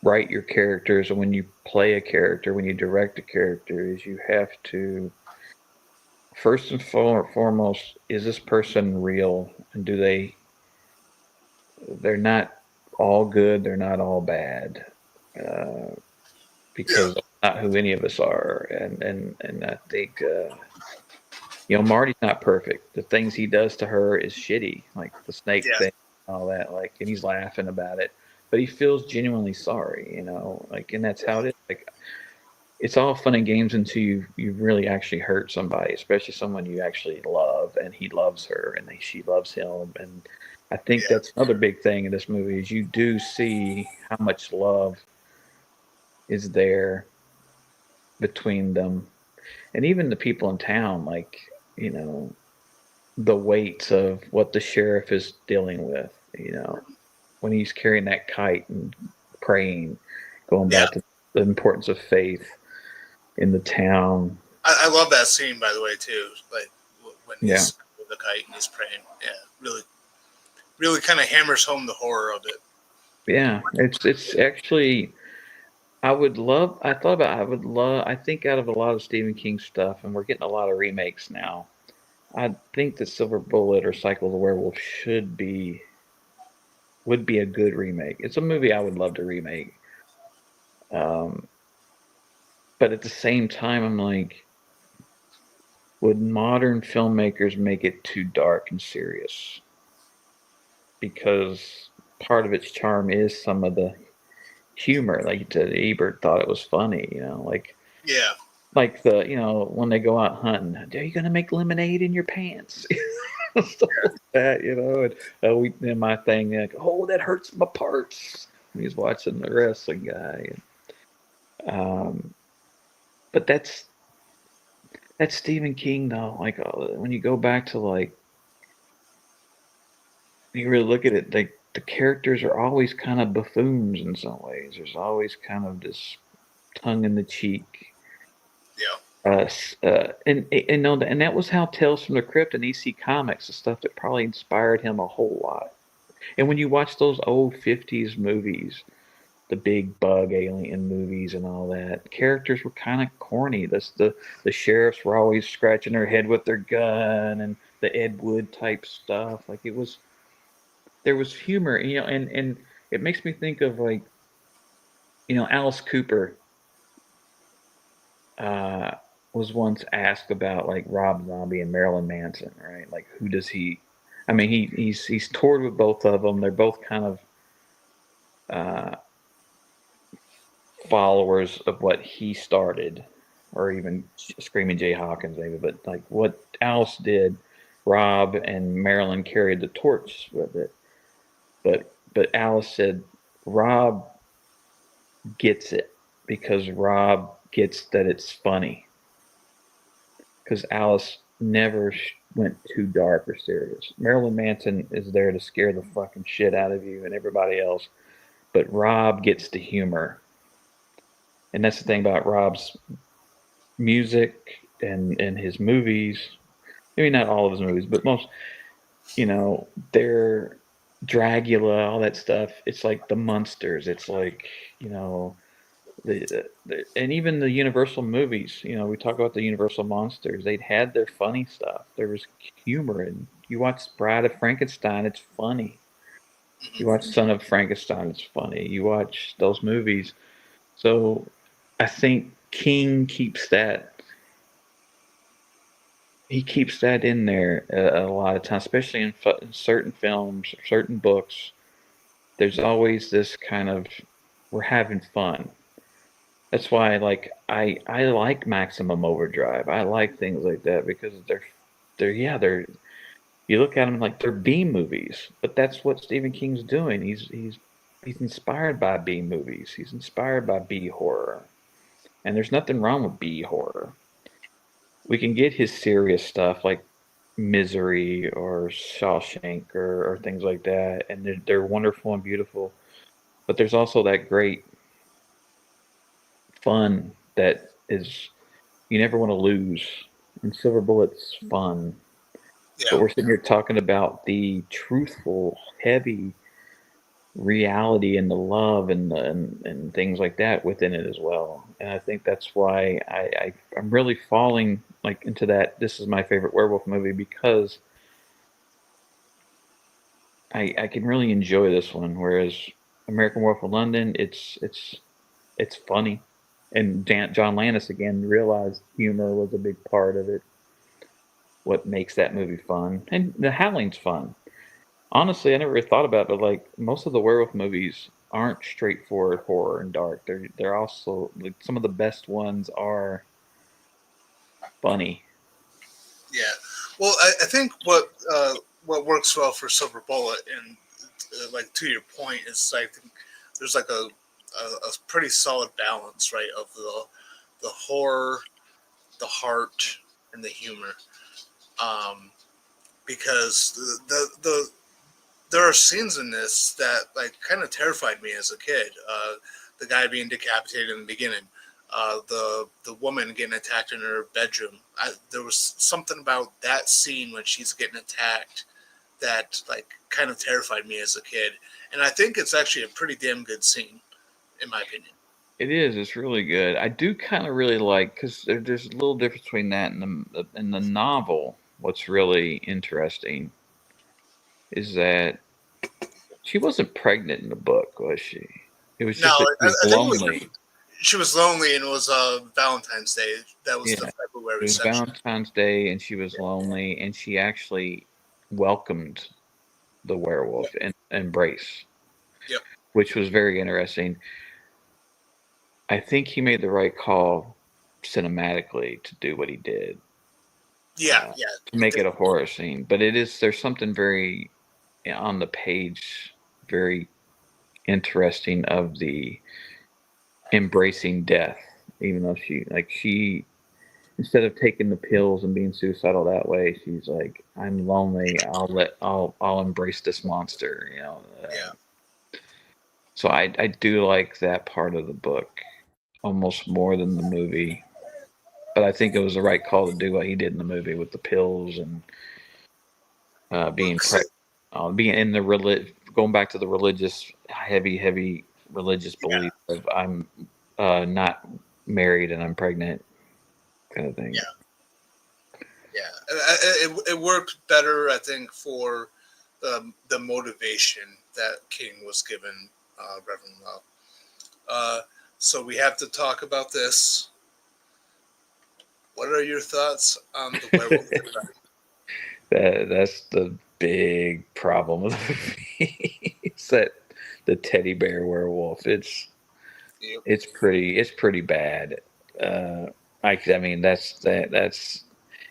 write your characters and when you play a character, when you direct a character, is you have to first and foremost, is this person real, and do they're not all good, they're not all bad, uh, yeah, because that's not who any of us are. And I think Marty's not perfect. The things he does to her is shitty, like the snake yeah, thing, and all that. Like, and he's laughing about it, but he feels genuinely sorry. Like, and that's how it is. Like, it's all fun and games until you really actually hurt somebody, especially someone you actually love, and he loves her, and she loves him. And I think yeah, that's another big thing in this movie, is you do see how much love is there between them, and even the people in town. Like, you know, the weights of what the sheriff is dealing with. When he's carrying that kite and praying, going yeah. back to the importance of faith in the town. I love that scene, by the way, too. Like when Yeah. he's with the kite and he's praying. Yeah, really, really kind of hammers home the horror of it. Yeah, it's actually, I would love, I think out of a lot of Stephen King stuff, and we're getting a lot of remakes now. I think that Silver Bullet or Cycle of the Werewolf would be a good remake. It's a movie I would love to remake. Um, but at the same time, I'm like, would modern filmmakers make it too dark and serious? Because part of its charm is some of the humor. Like you said, Ebert thought it was funny, Yeah, like when they go out hunting, are you gonna make lemonade in your pants? Stuff like that, and my thing, like, oh, that hurts my parts. He's watching the wrestling guy. um but that's Stephen King though. Like, when you go back to like you really look at it, the characters are always kind of buffoons in some ways. There's always kind of this tongue in the cheek. Yeah. And that was how Tales from the Crypt and EC Comics, the stuff that probably inspired him a whole lot. And when you watch those old '50s movies, the big bug alien movies and all that, characters were kind of corny. The sheriffs were always scratching their head with their gun, and the Ed Wood type stuff. Like it was, there was humor, and it makes me think of like, Alice Cooper uh, was once asked about like Rob Zombie and Marilyn Manson, right? Like, who does he? I mean, he's toured with both of them. They're both kind of uh, followers of what he started, or even Screaming Jay Hawkins, maybe. But like what Alice did, Rob and Marilyn carried the torch with it. But Alice said Rob gets it because Rob gets that it's funny. Because Alice never went too dark or serious. Marilyn Manson is there to scare the fucking shit out of you and everybody else, but Rob gets the humor. And that's the thing about Rob's music and his movies. Maybe not all of his movies, but most, they're Dracula, all that stuff. It's like the monsters. It's like, you know, and even the Universal movies, we talk about the Universal monsters. They'd had their funny stuff. There was humor, and you watch Bride of Frankenstein, it's funny. You watch Son of Frankenstein, it's funny. You watch those movies. So I think King keeps that. He keeps that in there a lot of times, especially in certain films, certain books. There's always this kind of, we're having fun. That's why I like Maximum Overdrive. I like things like that because they're you look at them like they're B movies, but that's what Stephen King's doing. He's inspired by B movies. He's inspired by B horror. And there's nothing wrong with B horror. We can get his serious stuff like Misery or Shawshank or things like that, and they're wonderful and beautiful. But there's also that great fun that is you never want to lose. And Silver Bullet's fun. But Yeah. we're sitting here talking about the truthful, heavy reality and the love and things like that within it as well. And I think that's why I'm really falling like into that. This is my favorite werewolf movie because I can really enjoy this one. Whereas American Werewolf in London, it's funny. And John Landis again realized humor was a big part of it. What makes that movie fun, and The Howling's fun. Honestly, I never really thought about it, but like most of the werewolf movies aren't straightforward horror and dark. They're also like some of the best ones are funny. Yeah. Well, I think what works well for Silver Bullet, and like to your point, is I think there's like a pretty solid balance, right, of the horror, the heart, and the humor. Um, because there are scenes in this that like kind of terrified me as a kid. The guy being decapitated in the beginning, the woman getting attacked in her bedroom. There was something about that scene when she's getting attacked that like kind of terrified me as a kid, and I think it's actually a pretty damn good scene, in my opinion. It is. It's really good. I do kind of really like because there's a little difference between that and the novel. What's really interesting is that she wasn't pregnant in the book, was she? It was No, just that she was I think it was lonely. she was lonely, and it was Valentine's Day. That was the Yeah, it February was section. Valentine's Day, and she was lonely, and she actually welcomed the werewolf Yep. and embrace, Yep. which was very interesting. I think he made the right call cinematically to do what he did, Yeah. Yeah. to make it a horror scene. But there's something very on the page, very interesting of the embracing death, even though she instead of taking the pills and being suicidal that way, she's like, I'm lonely. I'll embrace this monster. Yeah. So I do like that part of the book almost more than the movie. But I think it was the right call to do what he did in the movie with the pills and Well, being being in the going back to the religious, heavy religious yeah. belief of I'm not married and I'm pregnant kind of thing. Yeah. Yeah. It worked better, I think, for the motivation that King was given, Reverend Low. Uh, so we have to talk about this. What are your thoughts on the werewolf? That's the big problem with the movie. It's that the teddy bear werewolf. Yep. It's pretty bad. Uh, I mean that's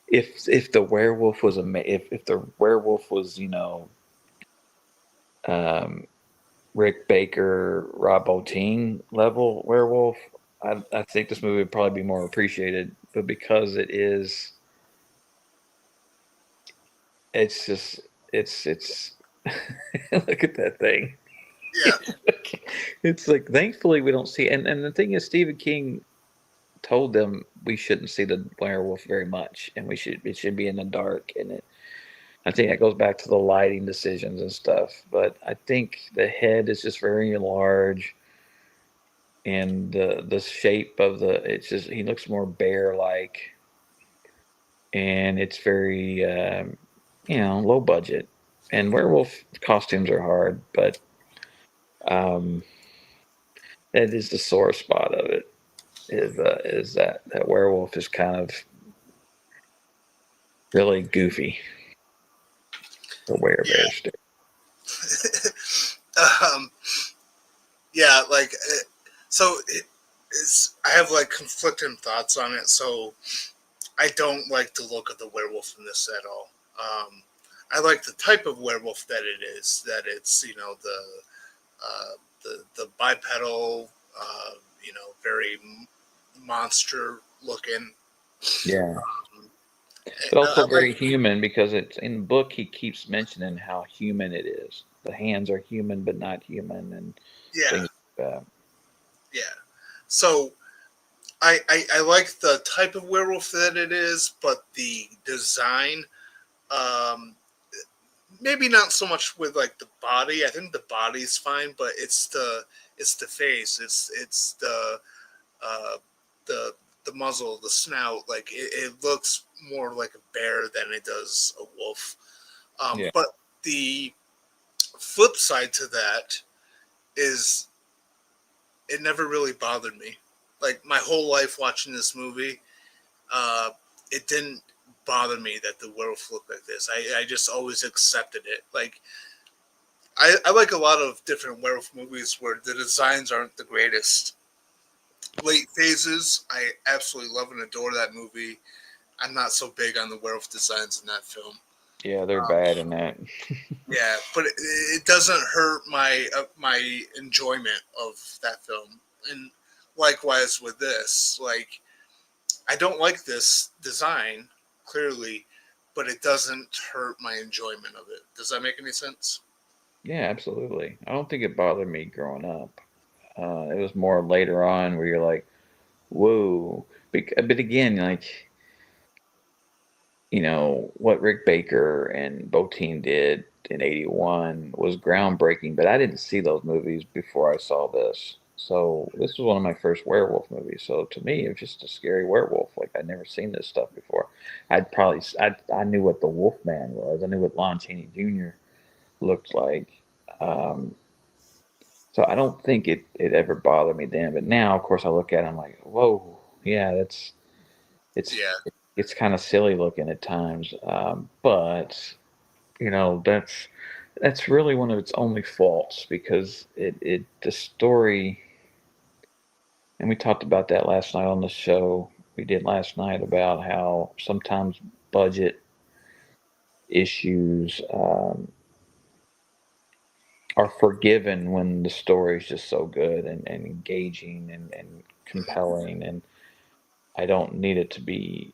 if the werewolf was if the werewolf was um, Rick Baker, Rob Bottin level werewolf, I think this movie would probably be more appreciated. But because it is, it's just it's look at that thing. Yeah. It's like thankfully we don't see and the thing is Stephen King told them we shouldn't see the werewolf very much and it should be in the dark and I think that goes back to the lighting decisions and stuff. But I think the head is just very large and the shape of it's just he looks more bear like and it's very low budget and werewolf costumes are hard but um that is the sore spot of it is that werewolf is kind of really goofy the Yeah. werebear stick. um, yeah. Like, so it's. I have like conflicting thoughts on it. So I don't like the look of the werewolf in this at all. I like the type of werewolf that it is. That it's the bipedal, very monster looking. Yeah, Um, but I also like very human because it's in the book he keeps mentioning how human it is. The hands are human but not human and yeah, things like that. yeah. So I like the type of werewolf that it is, but the design, um, maybe not so much with like the body. I think the body's fine, but it's the face. It's uh, the the muzzle, the snout. Like it looks more like a bear than it does a wolf. Yeah. But the flip side to that is it never really bothered me. Like my whole life watching this movie, uh, it didn't bother me that the werewolf looked like this. I just always accepted it. Like I like a lot of different werewolf movies where the designs aren't the greatest. Late Phases, I absolutely love and adore that movie. I'm not so big on the werewolf designs in that film. Yeah, they're Um, bad in that. yeah, but it doesn't hurt my enjoyment of that film. And likewise with this, like I don't like this design clearly, but it doesn't hurt my enjoyment of it. Does that make any sense? Yeah, absolutely. I don't think it bothered me growing up. It was more later on where you're like, whoa. But again, like, what Rick Baker and Bottin did in 81 was groundbreaking, but I didn't see those movies before I saw this. So this was one of my first werewolf movies. So to me, it was just a scary werewolf. Like I'd never seen this stuff before. I knew what the Wolfman was. I knew what Lon Chaney Jr. looked like. Um, So I don't think it ever bothered me then. But now, of course, I look at it, I'm like, whoa, yeah, it's Yeah, it's kind of silly looking at times. But that's really one of its only faults because it the story, and we talked about that last night on the show we did last night about how sometimes budget issues are forgiven when the story is just so good and engaging and compelling and I don't need it to be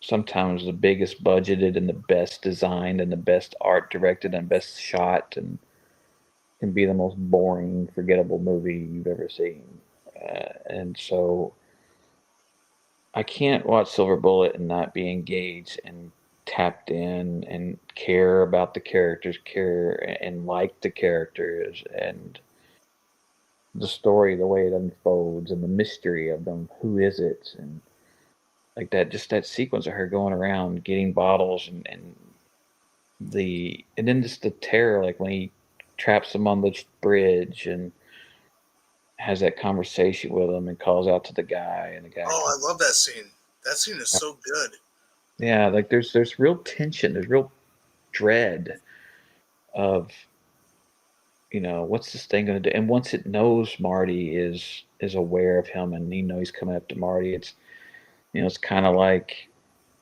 sometimes the biggest budgeted and the best designed and the best art directed and best shot, and can be the most boring, forgettable movie you've ever seen. And so I can't watch Silver Bullet and not be engaged and tapped in and care about the characters, care and like the characters and the story, the way it unfolds, and the mystery of them. Who is it? And like that, just that sequence of her going around getting bottles and then just the terror, like when he traps them on the bridge and has that conversation with him and calls out to the guy, and the guy Oh, comes. I love that scene. That scene is so good. Yeah, like there's real tension, there's real dread of what's this thing going to do, and once it knows Marty is aware of him and he knows he's coming up to Marty, it's kind of like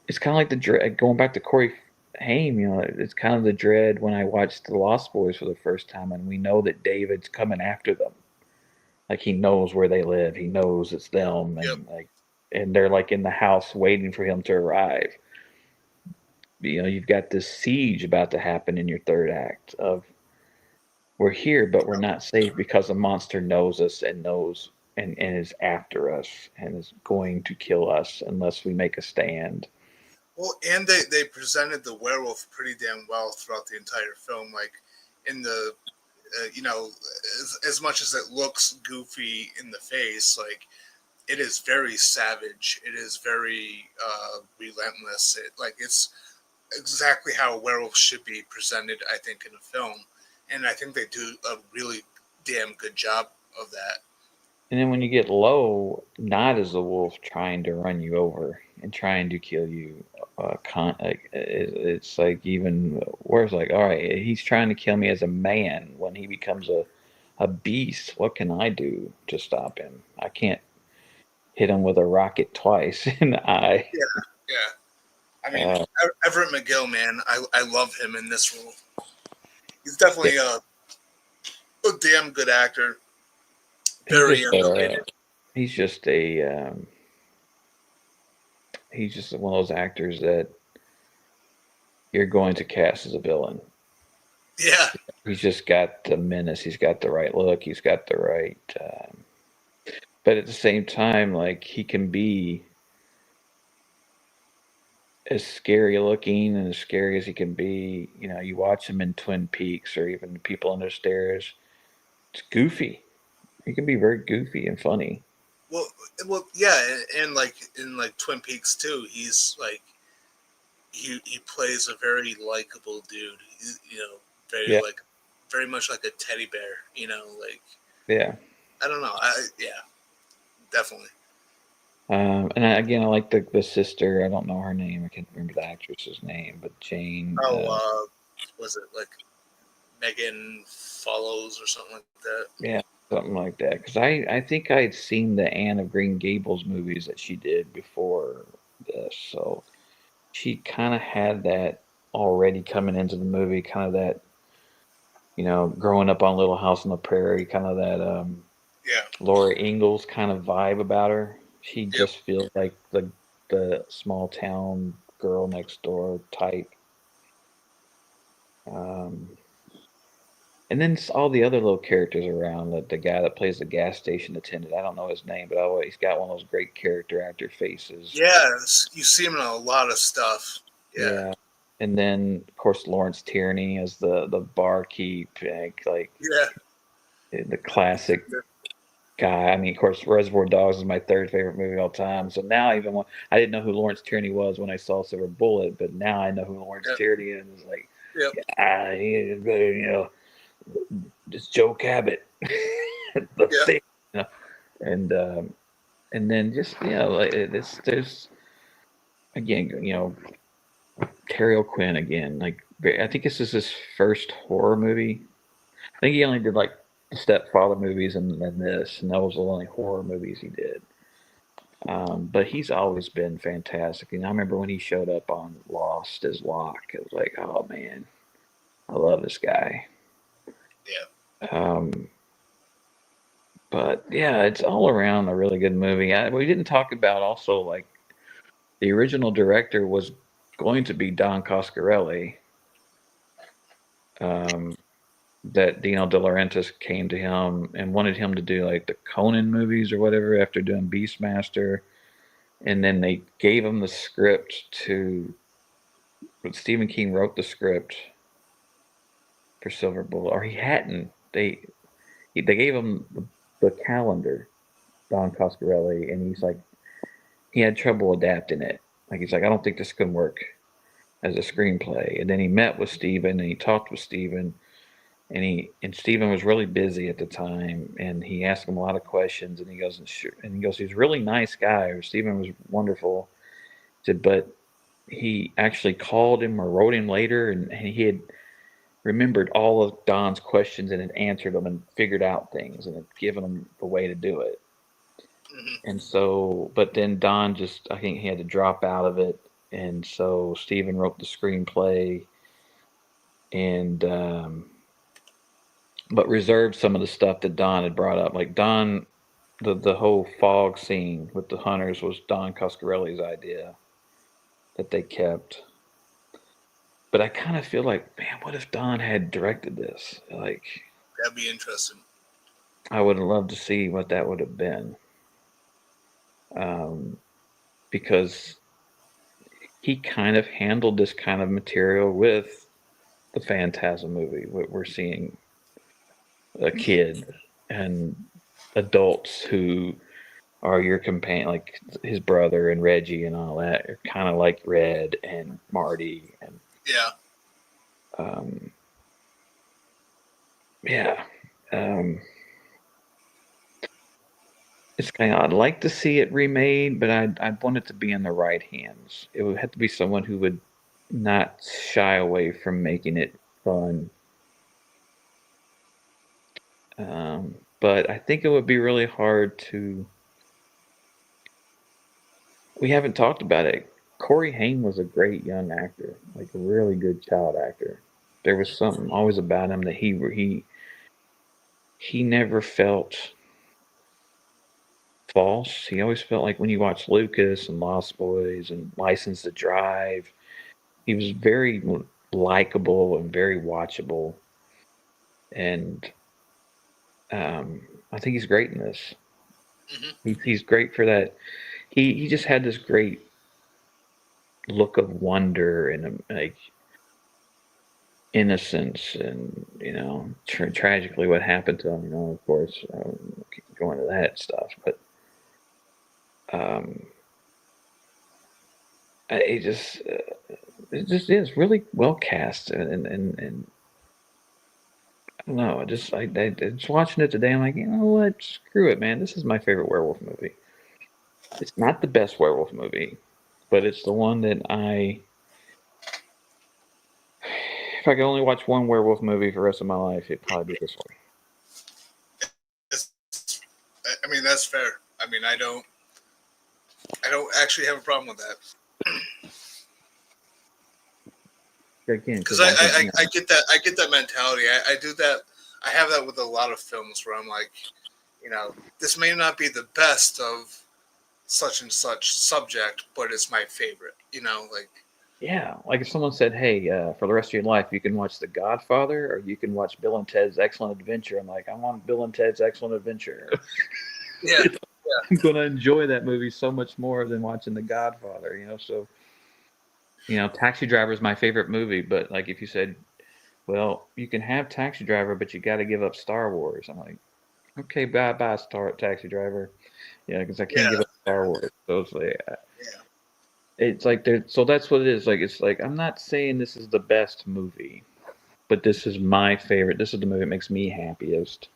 the dread going back to Corey Haim. It's kind of the dread when I watched The Lost Boys for the first time, and we know that David's coming after them. Like he knows where they live, he knows it's them, Yep. and they're like in the house waiting for him to arrive. You've got this siege about to happen in your third act of we're here, but we're not safe because the monster knows us and knows and is after us and is going to kill us unless we make a stand. Well, and they presented the werewolf pretty damn well throughout the entire film. Like in the, as much as it looks goofy in the face, like it is very savage. It is very relentless. It's exactly how a werewolf should be presented, I think, in a film, and I think they do a really damn good job of that. And then when you get low, not as a wolf trying to run you over and trying to kill you, it's like even worse. Like, all right, he's trying to kill me as a man. When he becomes a beast, what can I do to stop him? I can't hit him with a rocket twice in the eye. Yeah, yeah. I mean, Uh, Everett McGill, man, I love him in this role. He's yeah, definitely a damn good actor. he's Very just underrated. he's just a he's just one of those actors that you're going to cast as a villain. Yeah, He's just got the menace. He's got the right look. He's got the right. But at the same time, like he can be as scary looking and as scary as he can be. You watch him in Twin Peaks or even People Under Stairs. It's goofy. He can be very goofy and funny. well, yeah, and like in like Twin Peaks too, he's like he plays a very likable dude. Very Yeah, like very much like a teddy bear. Like yeah. I don't know. Yeah, definitely. And again, I like the sister. I don't know her name. I can't remember the actress's name, but Jane. Oh, was it like Megan Follows or something like that? Yeah, something like that. Because I think I'd seen the Anne of Green Gables movies that she did before this, so she kind of had that already coming into the movie. Kind of that, growing up on Little House on the Prairie. Kind of that Yeah. Laura Ingalls kind of vibe about her. She Yep. just feels like the small town girl next door type. Um, And then all the other little characters around. The guy that plays the gas station attendant. I don't know his name, but he's got one of those great character actor faces. Yeah. You see him in a lot of stuff. Yeah. Yeah. And then, of course, Lawrence Tierney as the barkeep, like Yeah. the classic guy. I mean, of course, Reservoir Dogs is my third favorite movie of all time. So now, even when I didn't know who Lawrence Tierney was when I saw Silver Bullet, but now I know who Lawrence Yep. Tierney is. It's like, Yep. he is, just Joe Cabot, the Yeah. thing, and and then just like there's again, Terry O'Quinn again. Like I think this is his first horror movie. I think he only did like Stepfather movies and this, and that was the only horror movies he did. But he's always been fantastic. And I remember when he showed up on Lost as Locke, it was like, oh man, I love this guy. Yeah. Um, But yeah, it's all around a really good movie. We didn't talk about also like the original director was going to be Don Coscarelli. Um, that Dino De Laurentiis came to him and wanted him to do like the Conan movies or whatever after doing Beastmaster, and then they gave him the script to. But Stephen King wrote the script for Silver Bullet, or he hadn't. They gave him the calendar, Don Coscarelli, and he's like he had trouble adapting it. Like he's like, I don't think this can work as a screenplay. And then he met with Steven and he talked with Steven and Steven was really busy at the time and he asked him a lot of questions and he goes he's a really nice guy. Steven was wonderful. He said, but he actually called him or wrote him later and he had remembered all of Don's questions and had answered them and figured out things and had given him the way to do it. Mm-hmm. And so, but then Don just, I think he had to drop out of it. And so Steven wrote the screenplay and, but reserved some of the stuff that Don had brought up. Like Don, the whole fog scene with the hunters was Don Coscarelli's idea that they kept. But I kind of feel like, man, what if Don had directed this? Like, That'd be interesting. I would love to see what that would have been. Because he kind of handled this kind of material with the Phantasm movie. We're seeing a kid and adults who are your companion, like his brother and Reggie and all that, are kind of like Red and Marty and Yeah. um, yeah. Um, it's kind of, I'd like to see it remade, but I'd want it to be in the right hands. It would have to be someone who would not shy away from making it fun. But I think it would be really hard to. We haven't talked about it. Corey Haim was a great young actor, like a really good child actor. There was something always about him that he never felt false. He always felt like when you watch Lucas and Lost Boys and License to Drive, he was very likable and very watchable. And I think he's great in this. Mm-hmm. He's great for that. He just had this great look of wonder and like innocence, and tragically what happened to him. Of course, go into that stuff, but um, it just is really well cast, and I don't know. I just watching it today. I'm like, you know what? Screw it, man. This is my favorite werewolf movie. It's not the best werewolf movie, but it's the one that if I could only watch one werewolf movie for the rest of my life, it'd probably be this one. I mean, that's fair. I mean, I don't actually have a problem with that. Because I get that. I get that mentality. I do that. I have that with a lot of films where I'm like, this may not be the best of such and such subject, but it's my favorite. Like. Yeah, like if someone said, "Hey, for the rest of your life, you can watch The Godfather, or you can watch Bill and Ted's Excellent Adventure." I'm like, I want Bill and Ted's Excellent Adventure. Yeah, I'm gonna enjoy that movie so much more than watching The Godfather. So Taxi Driver is my favorite movie, but like if you said, "Well, you can have Taxi Driver, but you got to give up Star Wars," I'm like, okay, bye, Taxi Driver. Because I can't give up Star Wars. So it's like, it's like so that's what it is. Like it's like I'm not saying this is the best movie, but this is my favorite. This is the movie that makes me happiest.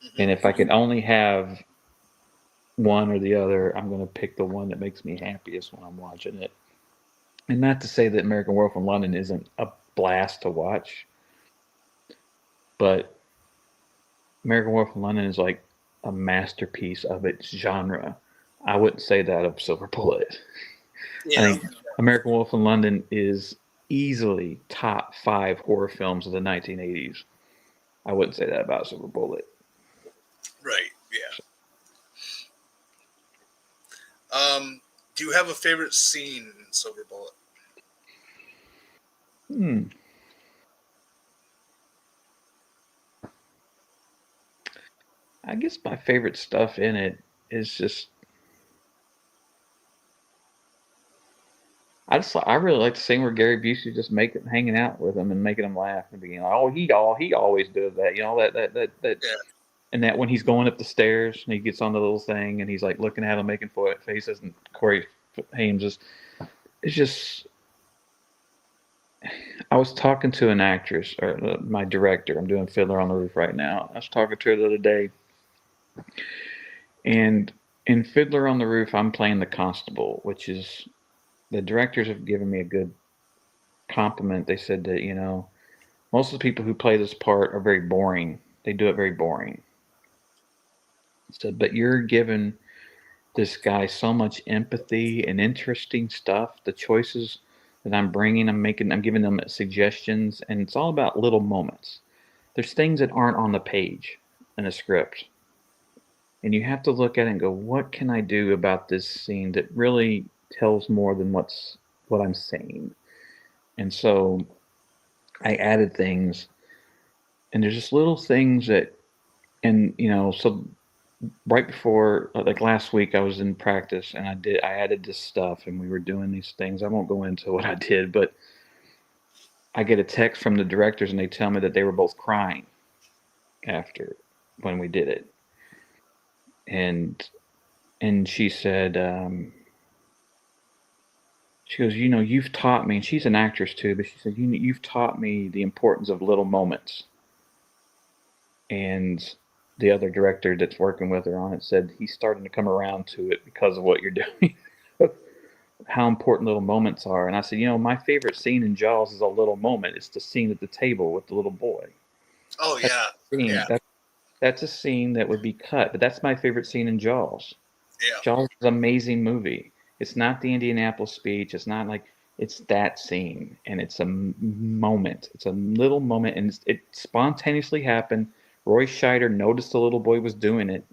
Mm-hmm. And if I could only have one or the other, I'm gonna pick the one that makes me happiest when I'm watching it. And not to say that American Werewolf in London isn't a blast to watch, but American Werewolf in London is like a masterpiece of its genre. I wouldn't say that of Silver Bullet. Yeah. I think American Wolf in London is easily top 5 horror films of the 1980s. I wouldn't say that about Silver Bullet. Right. Yeah. Do you have a favorite scene in Silver Bullet? Hmm. I guess my favorite stuff in it is just I really like the scene where Gary Busey just hanging out with him and making him laugh and being like, oh he always does that, that Yeah. and that when he's going up the stairs and he gets on the little thing and he's like looking at him making faces and Corey Haim it's just I was talking to an actress or my director. I'm doing Fiddler on the Roof right now. I was talking to her the other day, and in Fiddler on the Roof, I'm playing the constable, which is the directors have given me a good compliment. They said that most of the people who play this part are very boring. They do it very boring. Said, but you're giving this guy so much empathy and interesting stuff. The choices that I'm bringing, I'm giving them suggestions, and it's all about little moments. There's things that aren't on the page in a script, and you have to look at it and go, what can I do about this scene that really tells more than what I'm saying? And so I added things, and there's just little things that, and so right before like last week I was in practice and I added this stuff and we were doing these things. I won't go into what I did, but I get a text from the directors and they tell me that they were both crying after when we did it. And she said she goes, you've taught me, and she's an actress too, but she said, you've taught me the importance of little moments. And the other director that's working with her on it said he's starting to come around to it because of what you're doing. How important little moments are. And I said, my favorite scene in Jaws is a little moment. It's the scene at the table with the little boy. Oh That's yeah. a scene, Yeah. that's a scene that would be cut, but that's my favorite scene in Jaws. Yeah. Jaws is an amazing movie. It's not the Indianapolis speech. It's not like it's that scene, and it's a moment. It's a little moment, and it spontaneously happened. Roy Scheider noticed the little boy was doing it,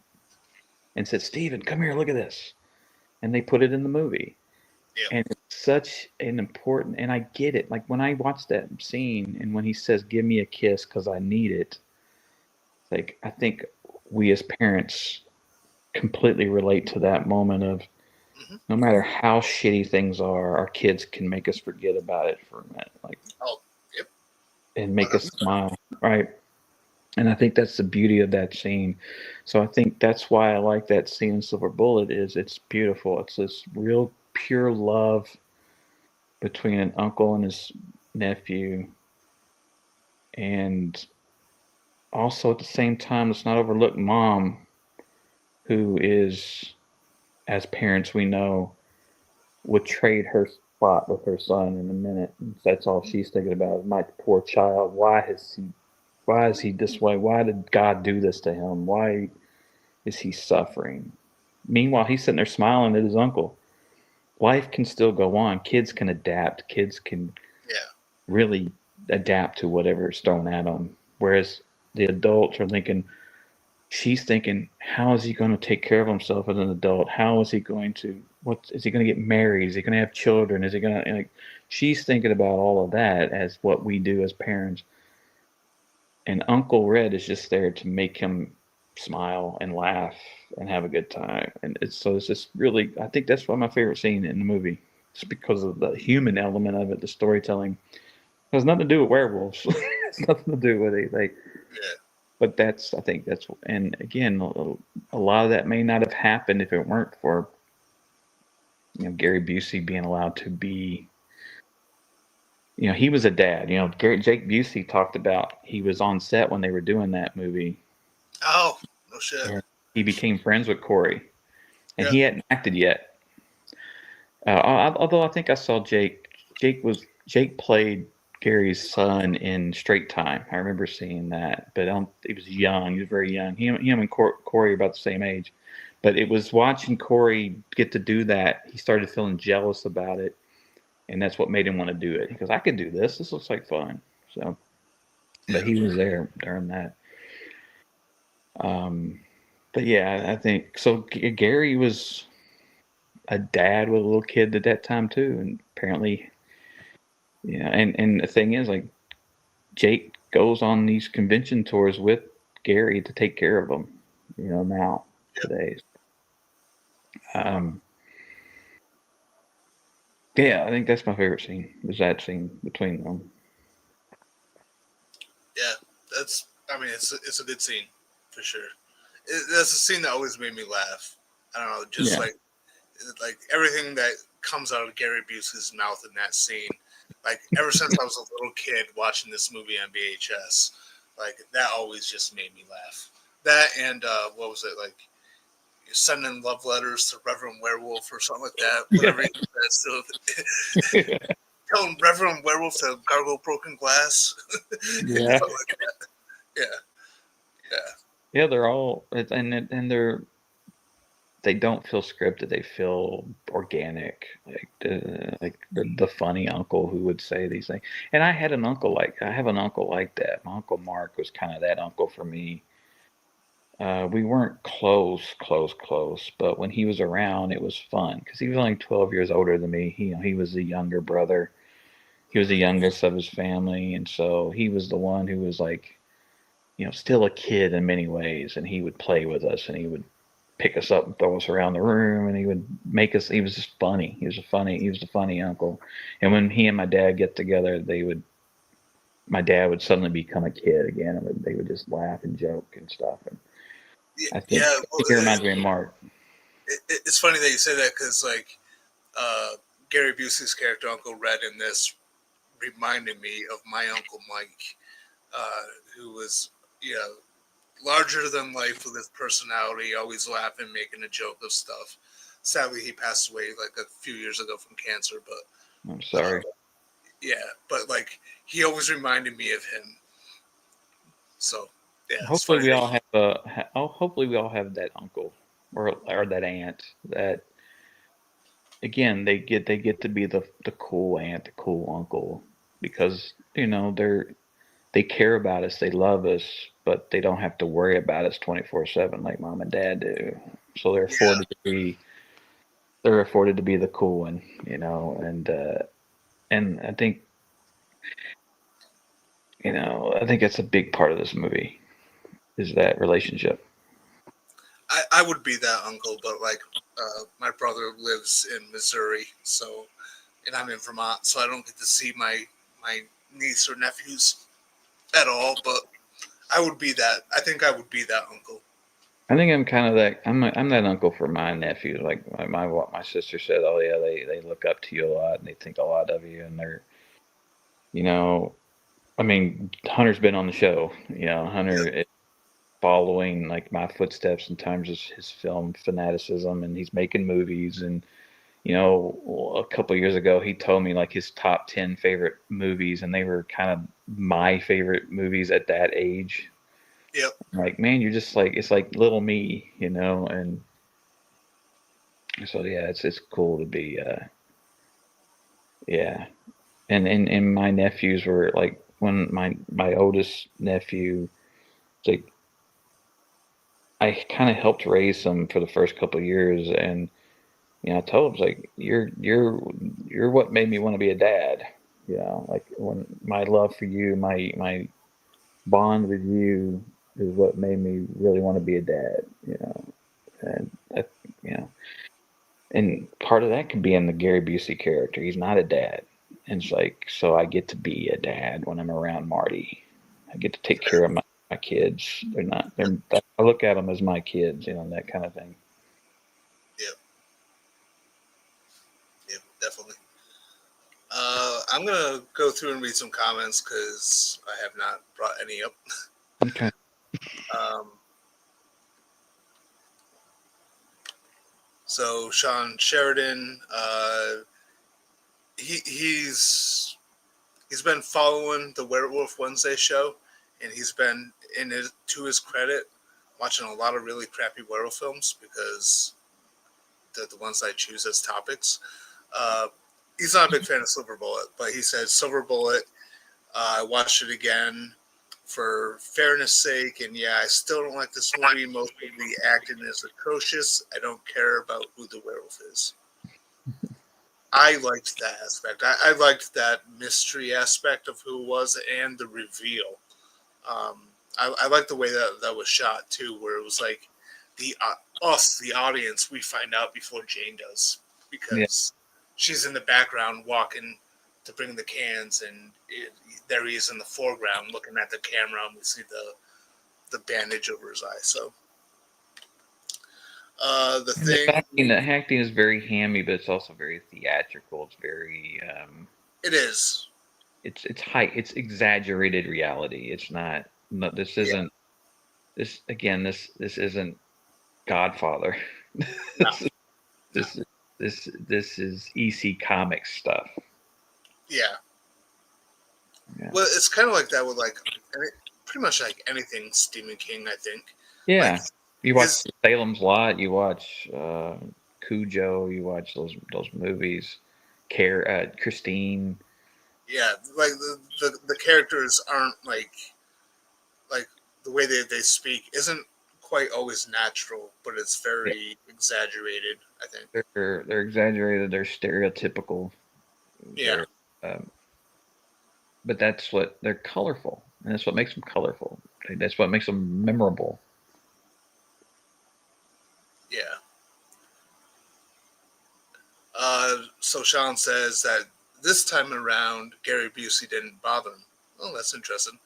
and said, "Steven, come here, look at this," and they put it in the movie. Yeah. And it's such an important, and I get it. Like when I watch that scene, and when he says, "Give me a kiss, because I need it," like I think we as parents completely relate to that moment of Mm-hmm. no matter how shitty things are, our kids can make us forget about it for a minute, like, Oh, yep. and make us 100%. smile, right? And I think that's the beauty of that scene. So I think that's why I like that scene in Silver Bullet is it's beautiful. It's this real pure love between an uncle and his nephew, and also at the same time, let's not overlook mom, who is, as parents, we know would trade her spot with her son in a minute. That's all she's thinking about is my poor child. Why is he this way? Why did God do this to him? Why is he suffering? Meanwhile, he's sitting there smiling at his uncle. Life can still go on. Kids can adapt. Kids can Yeah. really adapt to whatever is thrown at them. Whereas the adults are thinking, she's thinking, how is he going to take care of himself as an adult? How is he going to, what is he going to get married? Is he going to have children? Is he going to, like, she's thinking about all of that as what we do as parents. And Uncle Red is just there to make him smile and laugh and have a good time. And it's just really, I think that's one of my favorite scene in the movie. Just because of the human element of it, the storytelling. It has nothing to do with werewolves. It's nothing to do with anything. Yeah. But I think that's, and again, a lot of that may not have happened if it weren't for, Gary Busey being allowed to be, he was a dad. Jake Busey talked about he was on set when they were doing that movie, Oh, no shit. and he became friends with Corey, and Yeah. he hadn't acted yet. Although I think I saw Jake. Jake played Gary's son in Straight Time. I remember seeing that, but he was young. He was very young. Him and Corey are about the same age. But it was watching Corey get to do that. He started feeling jealous about it, and that's what made him want to do it. He goes, "I could do this. This looks like fun." So, Yeah. but he was there during that. Um, But yeah, I think so. Gary was a dad with a little kid at that time too, and apparently, yeah. And the thing is, like, Jake goes on these convention tours with Gary to take care of him. Now Yeah, today. Um, yeah, I think that's my favorite scene. Was that scene between them? yeah. That's. I mean, it's a good scene for sure. That's a scene that always made me laugh. I don't know, just Yeah, like everything that comes out of Gary Busey's mouth in that scene. Like ever since I was a little kid watching this movie on VHS, like that always just made me laugh. That and what was it like? You're sending love letters to Reverend Werewolf or something like that. yeah, Whatever he says to telling Reverend Werewolf to gargle broken glass. yeah, Something like that. Yeah, yeah, yeah. They're all and they don't feel scripted. They feel organic, like the funny uncle who would say these things. And I have an uncle like that. My uncle Mark was kind of that uncle for me. We weren't close, but when he was around, it was fun because he was only 12 years older than me. He was the younger brother. He was the youngest of his family, and so he was the one who was like, still a kid in many ways, and he would play with us, and he would pick us up and throw us around the room, and he would make us. He was just funny. He was a funny uncle. And when he and my dad get together, my dad would suddenly become a kid again, and they would just laugh and joke and stuff. And yeah. I think Yeah. I Well, think it reminds me of Mark. it's funny that you say that because like uh, Gary Busey's character Uncle Red in this reminded me of my Uncle Mike, uh, who was larger than life with his personality, always laughing, making a joke of stuff. Sadly, he passed away like a few years ago from cancer, but I'm uh, sorry. yeah, but like he always reminded me of him. So yeah, it's Hopefully funny we that all have a. Hopefully we all have that uncle or that aunt that again they get to be the cool aunt, the cool uncle because they care about us, they love us, but they don't have to worry about us 24/7 like mom and dad do. So yeah, they're afforded to be the cool one, and I think that's a big part of this movie is that relationship. I would be that uncle, but like my brother lives in Missouri, so and I'm in Vermont, so I don't get to see my niece or nephews at all. But I would be that. I think I would be that uncle. I think I'm kind of that. I'm that uncle for my nephews. Like what my sister said. Oh yeah, they look up to you a lot and they think a lot of you, and they're you know. I mean, Hunter's been on the show. Yep. Hunter is following like my footsteps in terms of his film fanaticism, and he's making movies. And a couple of years ago, he told me like his top 10 favorite movies, and they were kind of my favorite movies at that age. Yep. Like, man, you're just like it's like little me. And so yeah, it's cool to be yeah. And my nephews were like when my oldest nephew, like I kind of helped raise them for the first couple of years, and I told him like you're what made me want to be a dad. Like when my love for you, my bond with you is what made me really want to be a dad. And that, you know, and part of that could be in the Gary Busey character. He's not a dad, and it's like so I get to be a dad when I'm around Marty. I get to take care of my kids. They're not. They're. I look at them as my kids. That kind of thing. Yep. Yep. Definitely. I'm gonna go through and read some comments because I have not brought any up. Okay. Um, so Sean Sheridan, he's been following the Werewolf Wednesday show, and he's been to his credit watching a lot of really crappy werewolf films because the ones I choose as topics. Uh, he's not a big fan of Silver Bullet, but he said Silver Bullet. I watched it again for fairness sake, and yeah, I still don't like this movie. Most of the acting is atrocious. I don't care about who the werewolf is. I liked that aspect. I liked that mystery aspect of who it was and the reveal. Um, I like the way that was shot too, where it was like the us, the audience, we find out before Jane does Yeah. because she's in the background walking to bring the cans, and there he is in the foreground looking at the camera, and we see the bandage over his eye. So the And thing, the acting is very hammy, but it's also very theatrical. It's very it is, it's exaggerated reality. It's not. No, this yeah, isn't. This again. This isn't Godfather. no, no, this this is EC Comics stuff. yeah. Yeah. Well, it's kind of like that with like pretty much like anything Stephen King. I think like Yeah. You watch his Salem's Lot. You watch Cujo. You watch those movies. Christine. yeah, like the characters aren't like the way they speak isn't quite always natural, but it's Yeah. very exaggerated, I think. They're exaggerated. They're stereotypical. Yeah, They're but that's what they're colorful, and that's what makes them colorful. That's what makes them memorable. yeah. So Sean says that this time around, Gary Busey didn't bother him. Oh, that's interesting.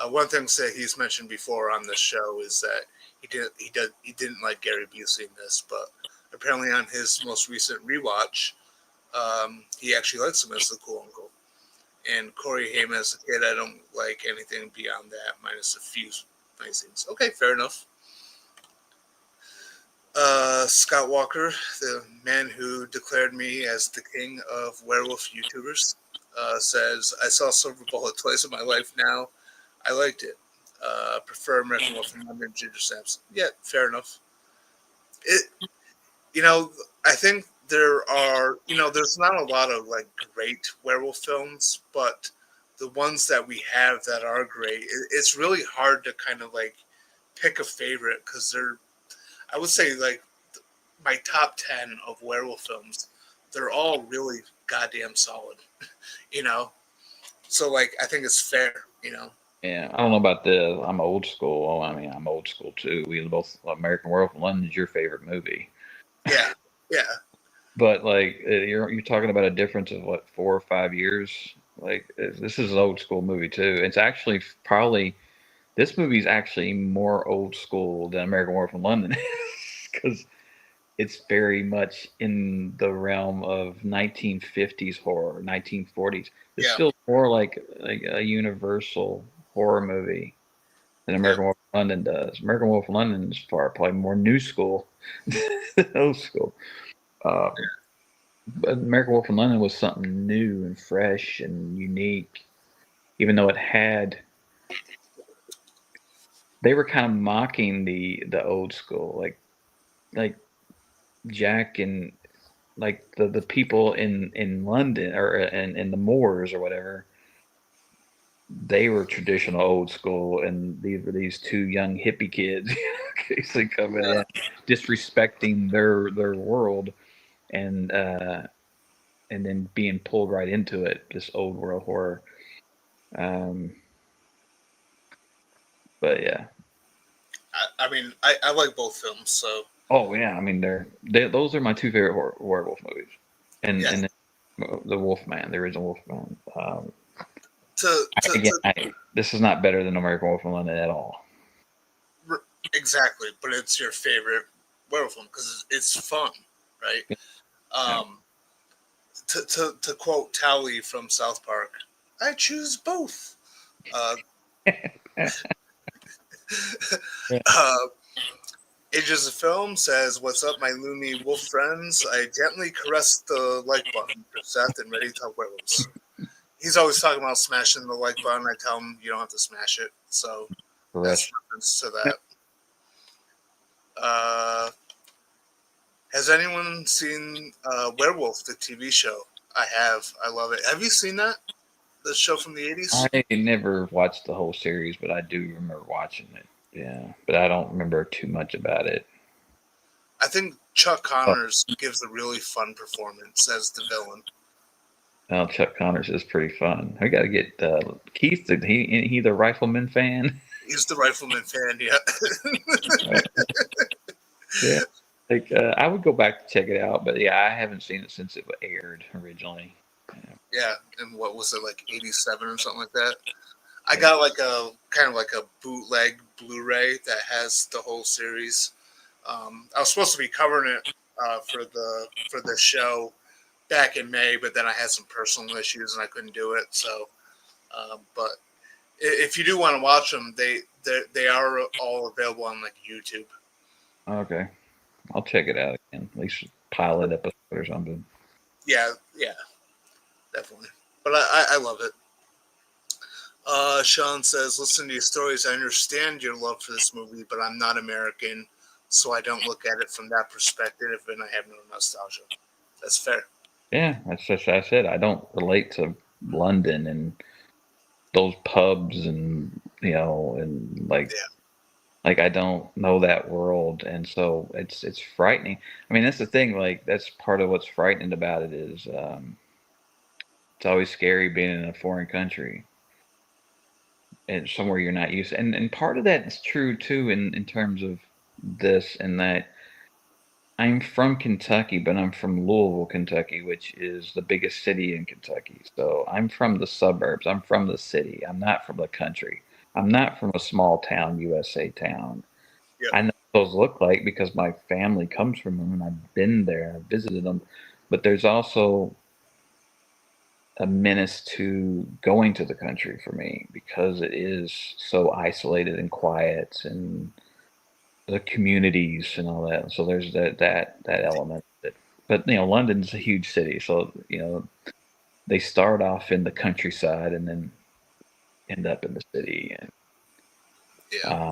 One thing that he's mentioned before on this show is that he didn't like Gary Busey in this, but apparently on his most recent rewatch, he actually likes him as the cool uncle. And Corey Haim as a kid, I don't like anything beyond that, minus a few nice things. Okay, fair enough. Scott Walker, the man who declared me as the king of werewolf YouTubers, says, I saw Silver Bullet twice in my life now. I liked it. Prefer American Wolf and London Ginger Snaps. Yeah, fair enough. It, you know, I think there's not a lot of like great werewolf films, but the ones that we have that are great, it's really hard to kind of like pick a favorite because I would say like my top 10 of werewolf films, they're all really goddamn solid, you know? So, like, I think it's fair. Yeah, I don't know about the. I'm old school. Oh, I mean, I'm old school too. We both American Werewolf in London is your favorite movie, Yeah, yeah, but like you're talking about a difference of what 4 or 5 years. Like this is an old school movie too. It's actually probably this movie is actually more old school than American Werewolf in London because it's very much in the realm of 1950s horror, 1940s. It's yeah, still more like a universal horror movie than yeah, American Wolf in London does. American Wolf in London is far probably more new school than old school. Uh, but American Wolf in London was something new and fresh and unique, even though it had. They were kind of mocking the old school, like Jack and like the people in London or in the Moors or whatever, they were traditional old school, and these were these two young hippie kids basically coming yeah. in, disrespecting their world, and uh, and then being pulled right into it, this old world horror. Um, but yeah, I mean, I like both films, so oh yeah, I mean those are my two favorite werewolf movies, yeah. and the Wolfman, the original Wolfman. To, to, Again, to this is not better than American Wolf in London at all. exactly, but it's your favorite werewolf film because it's fun, right? Yeah. Um, to quote Tally from South Park, I choose both. Uh, Yeah. Ages of Film says, What's up, my loony wolf friends? I gently caress the like button for Seth and Ready to Talk Werewolves. He's always talking about smashing the like button. I tell him you don't have to smash it. So that's Correct. reference to that. Uh, has anyone seen Werewolf, the TV show? I have. I love it. Have you seen that? the show from the 80s? I never watched the whole series, but I do remember watching it. Yeah, but I don't remember too much about it. I think Chuck Oh, Connors gives a really fun performance as the villain. well, Chuck Connors is pretty fun. We got to get Keith. He the Rifleman fan. He's the Rifleman fan, yeah. Yeah, like I would go back to check it out, but yeah, I haven't seen it since it aired originally. Yeah, Yeah, and what was it, like 87 or something like that? I yeah. got like a kind of like a bootleg Blu-ray that has the whole series. I was supposed to be covering it for the show back in May, but then I had some personal issues and I couldn't do it. So, but if you do want to watch them, they are all available on like YouTube. Okay, I'll check it out again. At least pilot episode or something. Yeah, yeah, definitely. But I love it. Sean says, listen to your stories. I understand your love for this movie, but I'm not American, so I don't look at it from that perspective, and I have no nostalgia. That's fair. Yeah, that's just I said. I don't relate to London and those pubs and and Yeah, like I don't know that world, and so it's frightening. I mean, that's the thing. Like that's part of what's frightening about it is it's always scary being in a foreign country and somewhere you're not used to. And part of that is true too in terms of this and that. I'm from Kentucky, but I'm from Louisville, Kentucky, which is the biggest city in Kentucky. So I'm from the suburbs. I'm from the city. I'm not from the country. I'm not from a small town, USA town. yeah, I know what those look like because my family comes from them and I've been there, I've visited them. But there's also a menace to going to the country for me because it is so isolated and quiet and the communities and all that. So there's that element. But London's a huge city, so they start off in the countryside and then end up in the city. And yeah. uh,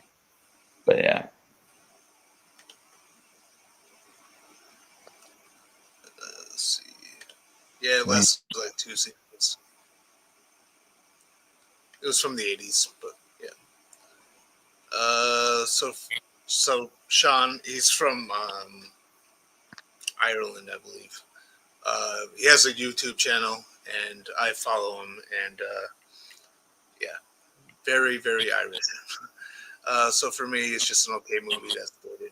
but yeah, Let's see. Yeah, it I mean, lasted like 2 seasons. It was from the 80s, but yeah. So Sean, he's from Ireland, I believe. He has a YouTube channel, and I follow him, and yeah, very, very Irish. So for me, it's just an okay movie that's dated.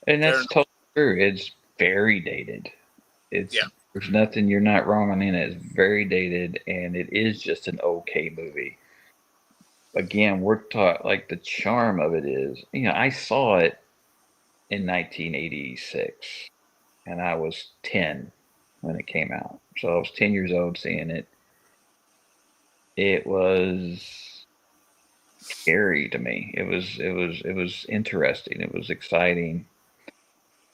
and Fair that's enough. totally true. It's very dated. It's Yeah, There's nothing you're not wrong on in it. It's very dated, and it is just an okay movie. Again, we're taught like the charm of it is, I saw it in 1986, and I was 10 when it came out. So I was 10 years old seeing it. It was scary to me. It was interesting. It was exciting.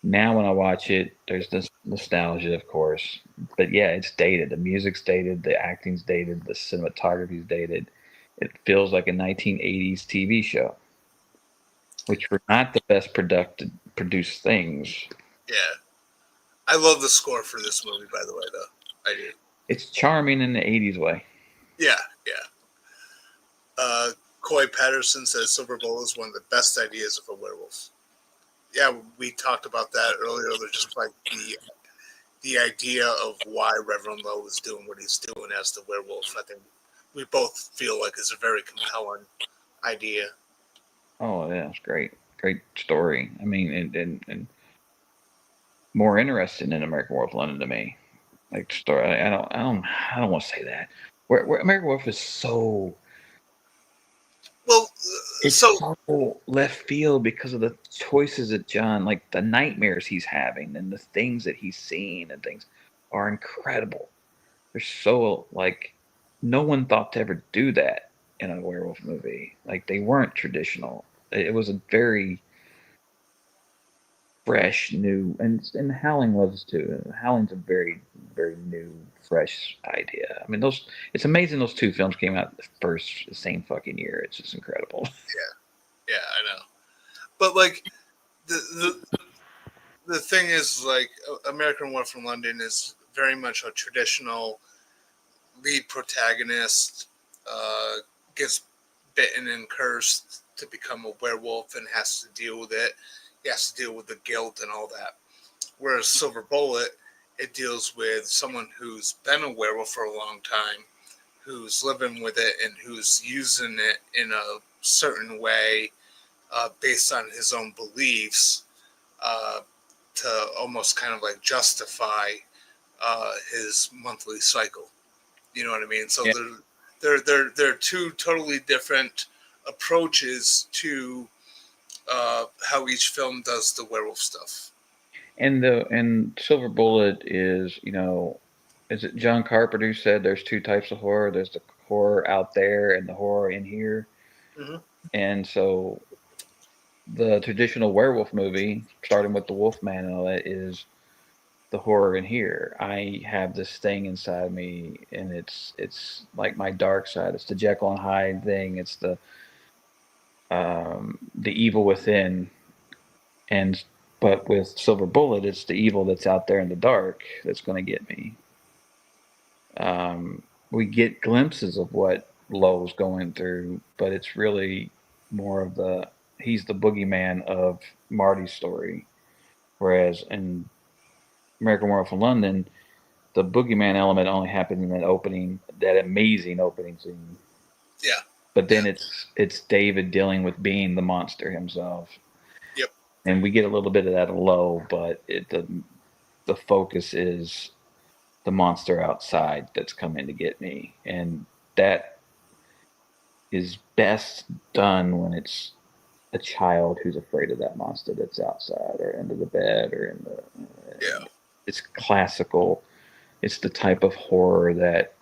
Now when I watch it, there's this nostalgia, of course. But yeah, it's dated. The music's dated, the acting's dated, the cinematography's dated. It feels like a 1980s TV show, which were not the best produced things. yeah. I love the score for this movie, by the way, though. I do. It's charming in the 80s way. Yeah, yeah. Coy Patterson says Silver Bowl is one of the best ideas of a werewolf. Yeah, we talked about that earlier. They're just like the idea of why Reverend Low is doing what he's doing as the werewolf. I think we both feel like is a very compelling idea. Oh yeah, it's great. Great story. I mean, and more interesting than American Werewolf London to me. Like story, I don't want to say that. Where American Werewolf is so Well, it's so so left field because of the choices that John, like the nightmares he's having and the things that he's seeing and things are incredible. They're so like no one thought to ever do that in a werewolf movie. Like they weren't traditional. It was a very fresh, new, and Howling was too. Howling's a very, very new, fresh idea. I mean, those. It's amazing those two films came out the same fucking year. It's just incredible. yeah, I know. But like the thing is, like American Werewolf from London is very much a traditional lead protagonist gets bitten and cursed to become a werewolf and has to deal with it. He has to deal with the guilt and all that. Whereas Silver Bullet, it deals with someone who's been a werewolf for a long time, who's living with it and who's using it in a certain way based on his own beliefs uh, to almost kind of like justify his monthly cycle. You know what I mean? So Yeah. they're two totally different approaches to how each film does the werewolf stuff. And Silver Bullet is, is it John Carpenter who said there's two types of horror? There's the horror out there and the horror in here. Mm-hmm. And so the traditional werewolf movie, starting with the Wolfman and all that, is the horror in here. I have this thing inside me, and it's like my dark side. It's the Jekyll and Hyde thing. It's the evil within, and but with Silver Bullet, it's the evil that's out there in the dark that's going to get me. We get glimpses of what Low's going through, but it's really more of he's the boogeyman of Marty's story. Whereas in American Werewolf in London, the boogeyman element only happens in that amazing opening scene. Yeah. But then Yeah. it's David dealing with being the monster himself. Yep. And we get a little bit of that Low, but the focus is the monster outside that's coming to get me, and that is best done when it's a child who's afraid of that monster that's outside or under the bed or in the. Yeah. It's classical. It's the type of horror that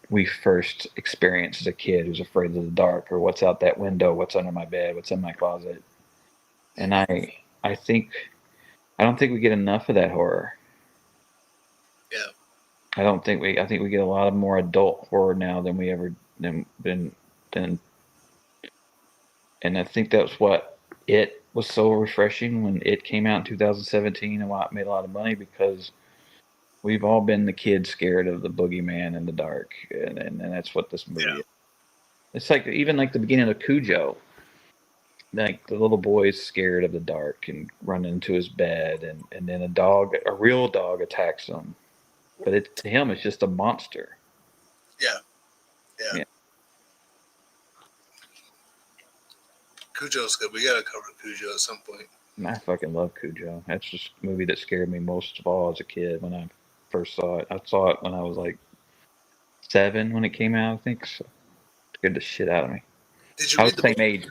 we first experience as a kid who's afraid of the dark or what's out that window, what's under my bed, what's in my closet. And I think I don't think we get enough of that horror. Yeah. I think we get a lot of more adult horror now than we ever been than and I think that's what it was so refreshing when it came out in 2017 and why it made a lot of money because we've all been the kid scared of the boogeyman in the dark, and that's what this movie is. It's like even like the beginning of Cujo, like the little boy's scared of the dark and running into his bed, and then a real dog attacks him, but to him it's just a monster. Yeah. Yeah. Yeah. Cujo's good. We gotta cover Cujo at some point. And I fucking love Cujo. That's just a movie that scared me most of all as a kid when I first saw it. I saw it when I was like 7 when it came out, I think. So it scared the shit out of me. Did you I was read the the book? same age.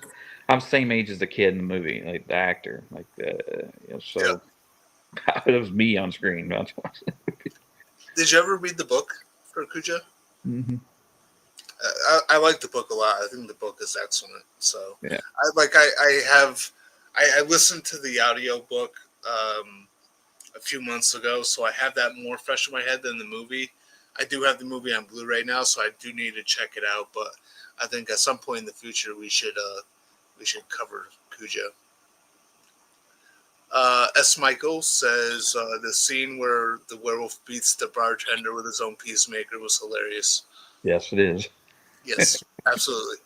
I was the same age as the kid in the movie, like the actor. Like, Yeah. so it was me on screen. Did you ever read the book for Cujo? Mm-hmm. I like the book a lot. I think the book is excellent. So Yeah. I listened to the audio book a few months ago, so I have that more fresh in my head than the movie. I do have the movie on Blu-ray now, so I do need to check it out. But I think at some point in the future we should cover Cujo. S. Michael says the scene where the werewolf beats the bartender with his own peacemaker was hilarious. Yes, it is. Yes, absolutely.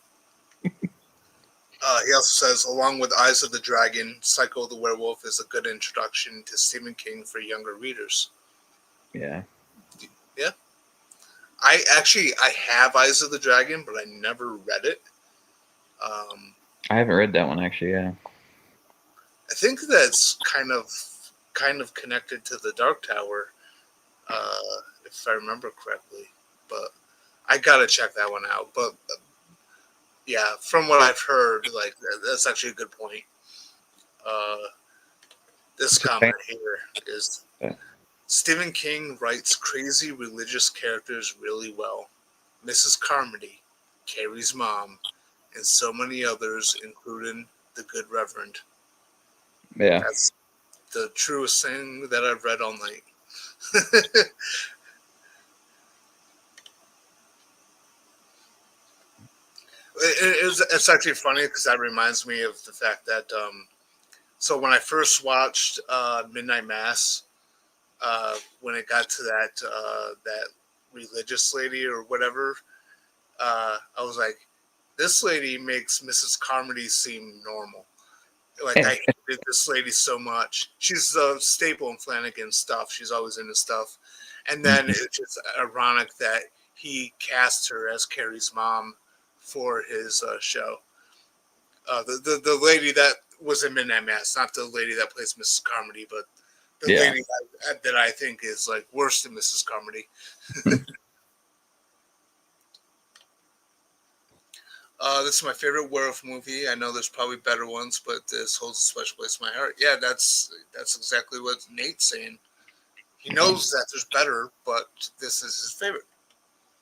He also says, along with Eyes of the Dragon, Psycho the Werewolf is a good introduction to Stephen King for younger readers. Yeah. Yeah. I have Eyes of the Dragon, but I never read it. I haven't read that one actually. Yeah. I think that's kind of connected to the Dark Tower, if I remember correctly. But I gotta check that one out. But yeah, from what I've heard, like that's actually a good point. Uh, this comment here is Yeah. Stephen King writes crazy religious characters really well. Mrs. Carmody, Carrie's mom, and so many others, including the good Reverend. Yeah. That's the truest thing that I've read all night. It's actually funny because that reminds me of the fact that so when I first watched Midnight Mass, when it got to that religious lady or whatever. I was like, this lady makes Mrs. Carmody seem normal. Like, I hated this lady so much. She's the staple in Flanagan's stuff. She's always into stuff. And then it's just ironic that he cast her as Carrie's mom for his show. The lady that was in Midnight Mass, not the lady that plays Mrs. Carmody, but the lady that I think is like worse than Mrs. Carmody. This is my favorite werewolf movie. I know there's probably better ones, but this holds a special place in my heart. Yeah, that's exactly what Nate's saying. He knows that there's better, but this is his favorite.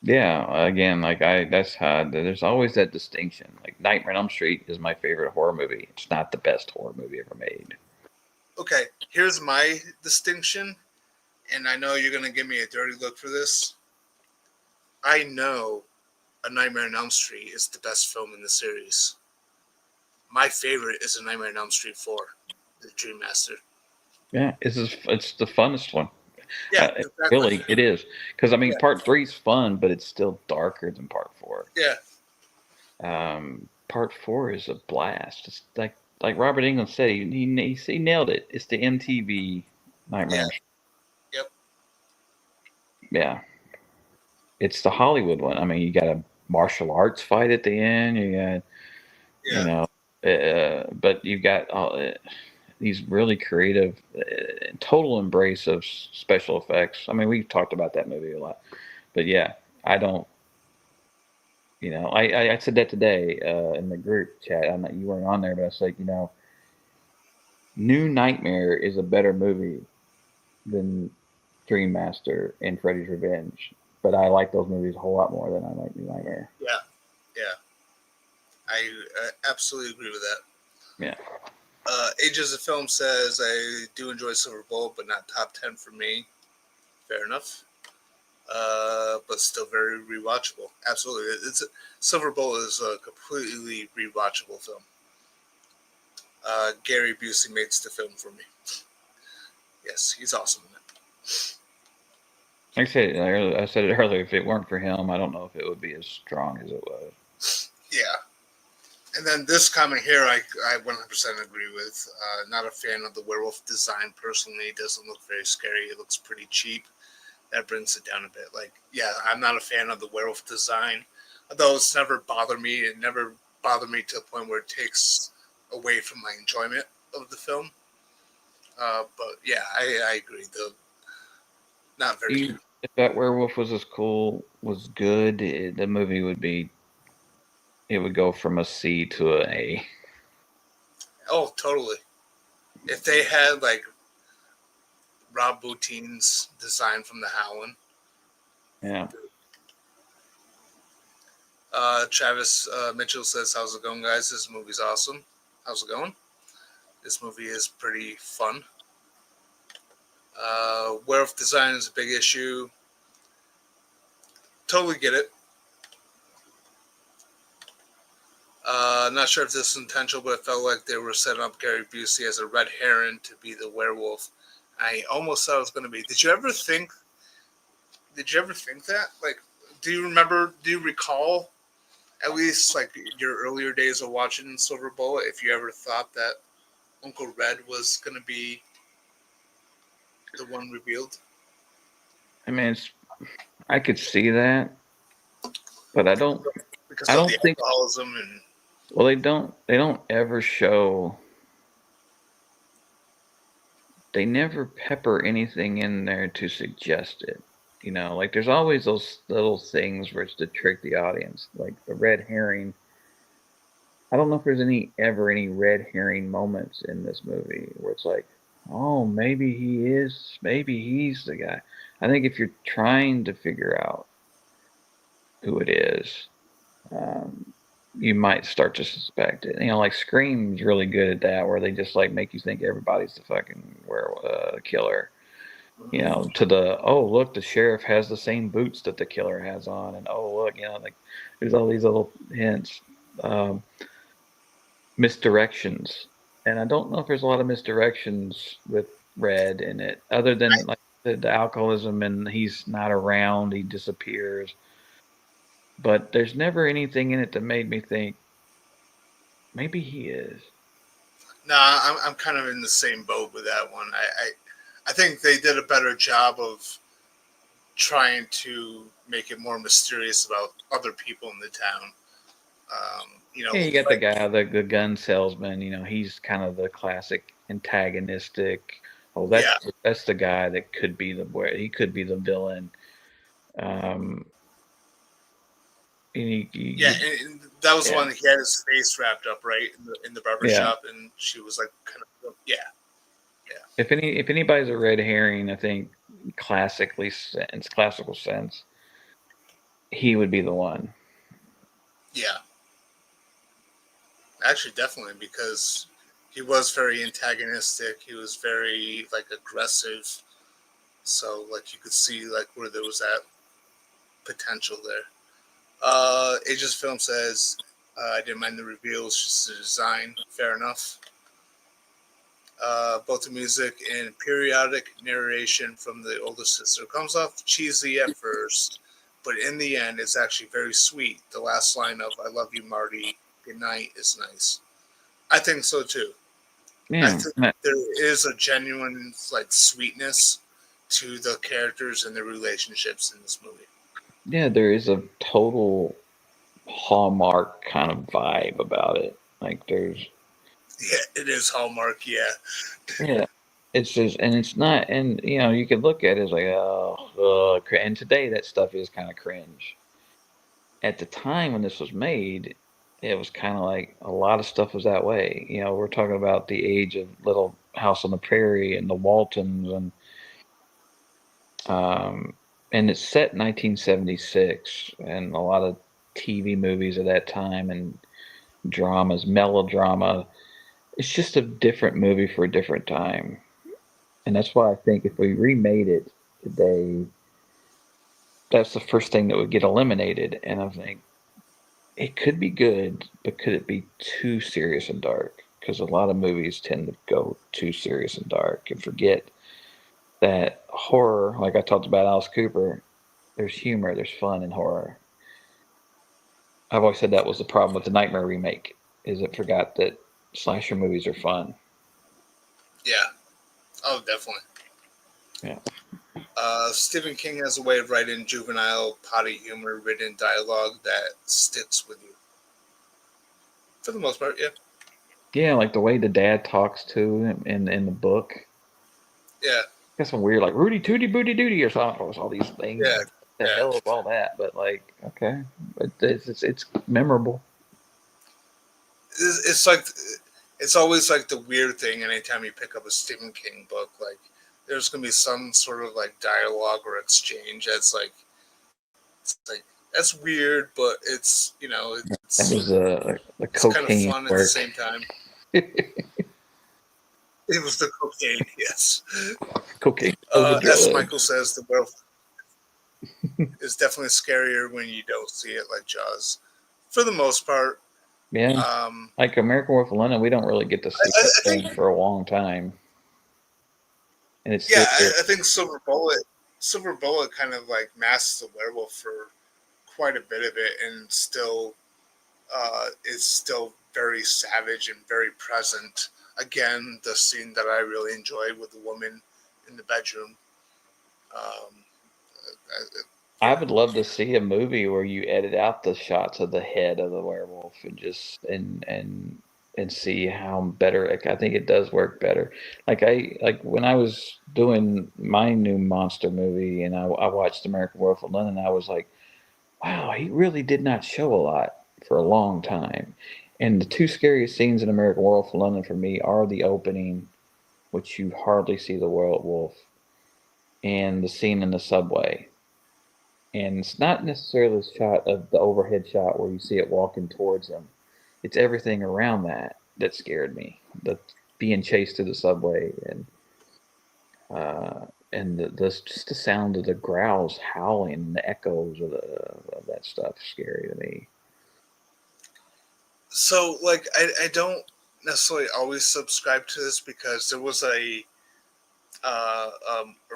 Yeah, again, like that's how there's always that distinction. Like Nightmare on Elm Street is my favorite horror movie. It's not the best horror movie ever made. Okay, here's my distinction, and I know you're gonna give me a dirty look for this. I know A Nightmare on Elm Street is the best film in the series. My favorite is A Nightmare on Elm Street 4, The Dream Master. Yeah, it's the funnest one. Yeah, exactly. Really, it is. Because, I mean, part 3 is fun, but it's still darker than part 4. Yeah. Part 4 is a blast. It's like Robert Englund said, he nailed it. It's the MTV Nightmare. Yeah. Yep. Yeah. It's the Hollywood one. I mean, you got a martial arts fight at the end. You got, you know, but you've got these really creative, total embrace of special effects. I mean, we've talked about that movie a lot, but yeah, I don't. You know, I said that today in the group chat. I'm not, you weren't on there, but I was like, you know, New Nightmare is a better movie than Dream Master and Freddy's Revenge. But I like those movies a whole lot more than I like New Nightmare. Yeah. I absolutely agree with that. Yeah. Ages of Film says, I do enjoy Silver Bullet, but not top 10 for me. Fair enough. But still very rewatchable. Absolutely. Silver Bullet is a completely rewatchable film. Gary Busey makes the film for me. Yes, he's awesome in it. Like I said it earlier, if it weren't for him, I don't know if it would be as strong as it was. Yeah. And then this comment here, I 100% agree with. Not a fan of the werewolf design personally. It doesn't look very scary. It looks pretty cheap. That brings it down a bit. Like, yeah, I'm not a fan of the werewolf design. Although it's never bothered me. It never bothered me to the point where it takes away from my enjoyment of the film. But yeah, I agree. Not very good. If that werewolf was good, the movie would be. It would go from a C to an A. Oh, totally. If they had like Rob Boutine's design from The Howlin'. Yeah. Travis Mitchell says, how's it going, guys? This movie's awesome. How's it going? This movie is pretty fun. Werewolf design is a big issue. Totally get it. Not sure if this is intentional, but it felt like they were setting up Gary Busey as a red herring to be the werewolf. I almost thought it was going to be. Did you ever think that? Like, do you recall, at least like your earlier days of watching Silver Bullet, if you ever thought that Uncle Red was going to be the one revealed? I mean, I could see that, but I don't. Because I don't think alcoholism and. Well, they don't ever show. They never pepper anything in there to suggest it. You know, like there's always those little things where it's to trick the audience, like the red herring. I don't know if there's ever any red herring moments in this movie where it's like, oh, maybe he's the guy. I think if you're trying to figure out who it is, you might start to suspect it. You know, like Scream's really good at that, where they just like make you think everybody's the fucking killer. You know, to look, the sheriff has the same boots that the killer has on, and look, you know, like there's all these little hints, misdirections, and I don't know if there's a lot of misdirections with Red in it, other than like the alcoholism, and he's not around. He disappears. But there's never anything in it that made me think maybe he is. Nah, I'm kind of in the same boat with that one. I think they did a better job of trying to make it more mysterious about other people in the town. Yeah, you got the Like, guy, the gun salesman. He's kind of the classic antagonistic. Oh, yeah, that's the guy that could be where he could be the villain. Um, and yeah, and that was the yeah, one that he had his face wrapped up right in the barber yeah. shop, and she was like, kind of, yeah, yeah, If anybody's a red herring, I think classical sense, he would be the one. yeah. Actually, definitely because he was very antagonistic. He was very like aggressive. So like you could see like where there was that potential there. Aegis Film says I didn't mind the reveals, just the design. Fair enough. Both the music and periodic narration from the older sister comes off cheesy at first, but in the end, it's actually very sweet. The last line of "I love you, Marty. Good night" is nice. I think so too. I Yeah, think there is a genuine like sweetness to the characters and the relationships in this movie. yeah. There is a total Hallmark kind of vibe about it. Like there's Yeah, it is Hallmark. Yeah, yeah. It's just, and it's not, and you could look at it as like, oh, and today that stuff is kind of cringe. At the time when this was made, it was kind of like a lot of stuff was that way. We're talking about the age of Little House on the Prairie and the Waltons, um, and it's set in 1976, and a lot of TV movies of that time and dramas, melodrama. It's just a different movie for a different time, and that's why I think if we remade it today, that's the first thing that would get eliminated. And I think it could be good, but could it be too serious and dark? Because a lot of movies tend to go too serious and dark and forget that horror, like I talked about Alice Cooper, there's humor, there's fun in horror. I've always said that was the problem with the Nightmare remake, is it forgot that slasher movies are fun. yeah. Oh, definitely. Yeah. Stephen King has a way of writing juvenile, potty humor written dialogue that sticks with you. For the most part, yeah. Yeah, like the way the dad talks to him in the book. Yeah, Got some weird like Rudy Tooty Booty Doody or something. It was all these things. yeah, Like, the yeah. hell is all that? But like, okay, but it's memorable. It's like, it's always like the weird thing anytime you pick up a Stephen King book. Like, there's going to be some sort of like dialogue or exchange it's like, that's weird, but That was the it's kind of cocaine fun at the work. same time. It was the cocaine, yes. Cocaine was a As drug. Michael says, the werewolf is definitely scarier when you don't see it like Jaws. For the most part, Yeah, um, like American Werewolf in London, we don't really get to see that I think, thing for a long time, and it's yeah, still there. I think Silver Bullet kind of like masks the werewolf for quite a bit of it, and still is still very savage and very present. Again, the scene that I really enjoyed with the woman in the bedroom. Um, I would love to see a movie where you edit out the shots of the head of the werewolf and just and see how better. I think it does work better. Like when I was doing my new monster movie and I watched American Werewolf in London, I was like, wow, he really did not show a lot for a long time. And the two scariest scenes in American Werewolf in London for me are the opening, which you hardly see the werewolf, and the scene in the subway. And it's not necessarily the shot of the overhead shot where you see it walking towards him. It's everything around that that scared me. The being chased through the subway and just the sound of the growls howling and the echoes of that stuff scary to me. so like I don't necessarily always subscribe to this because there was A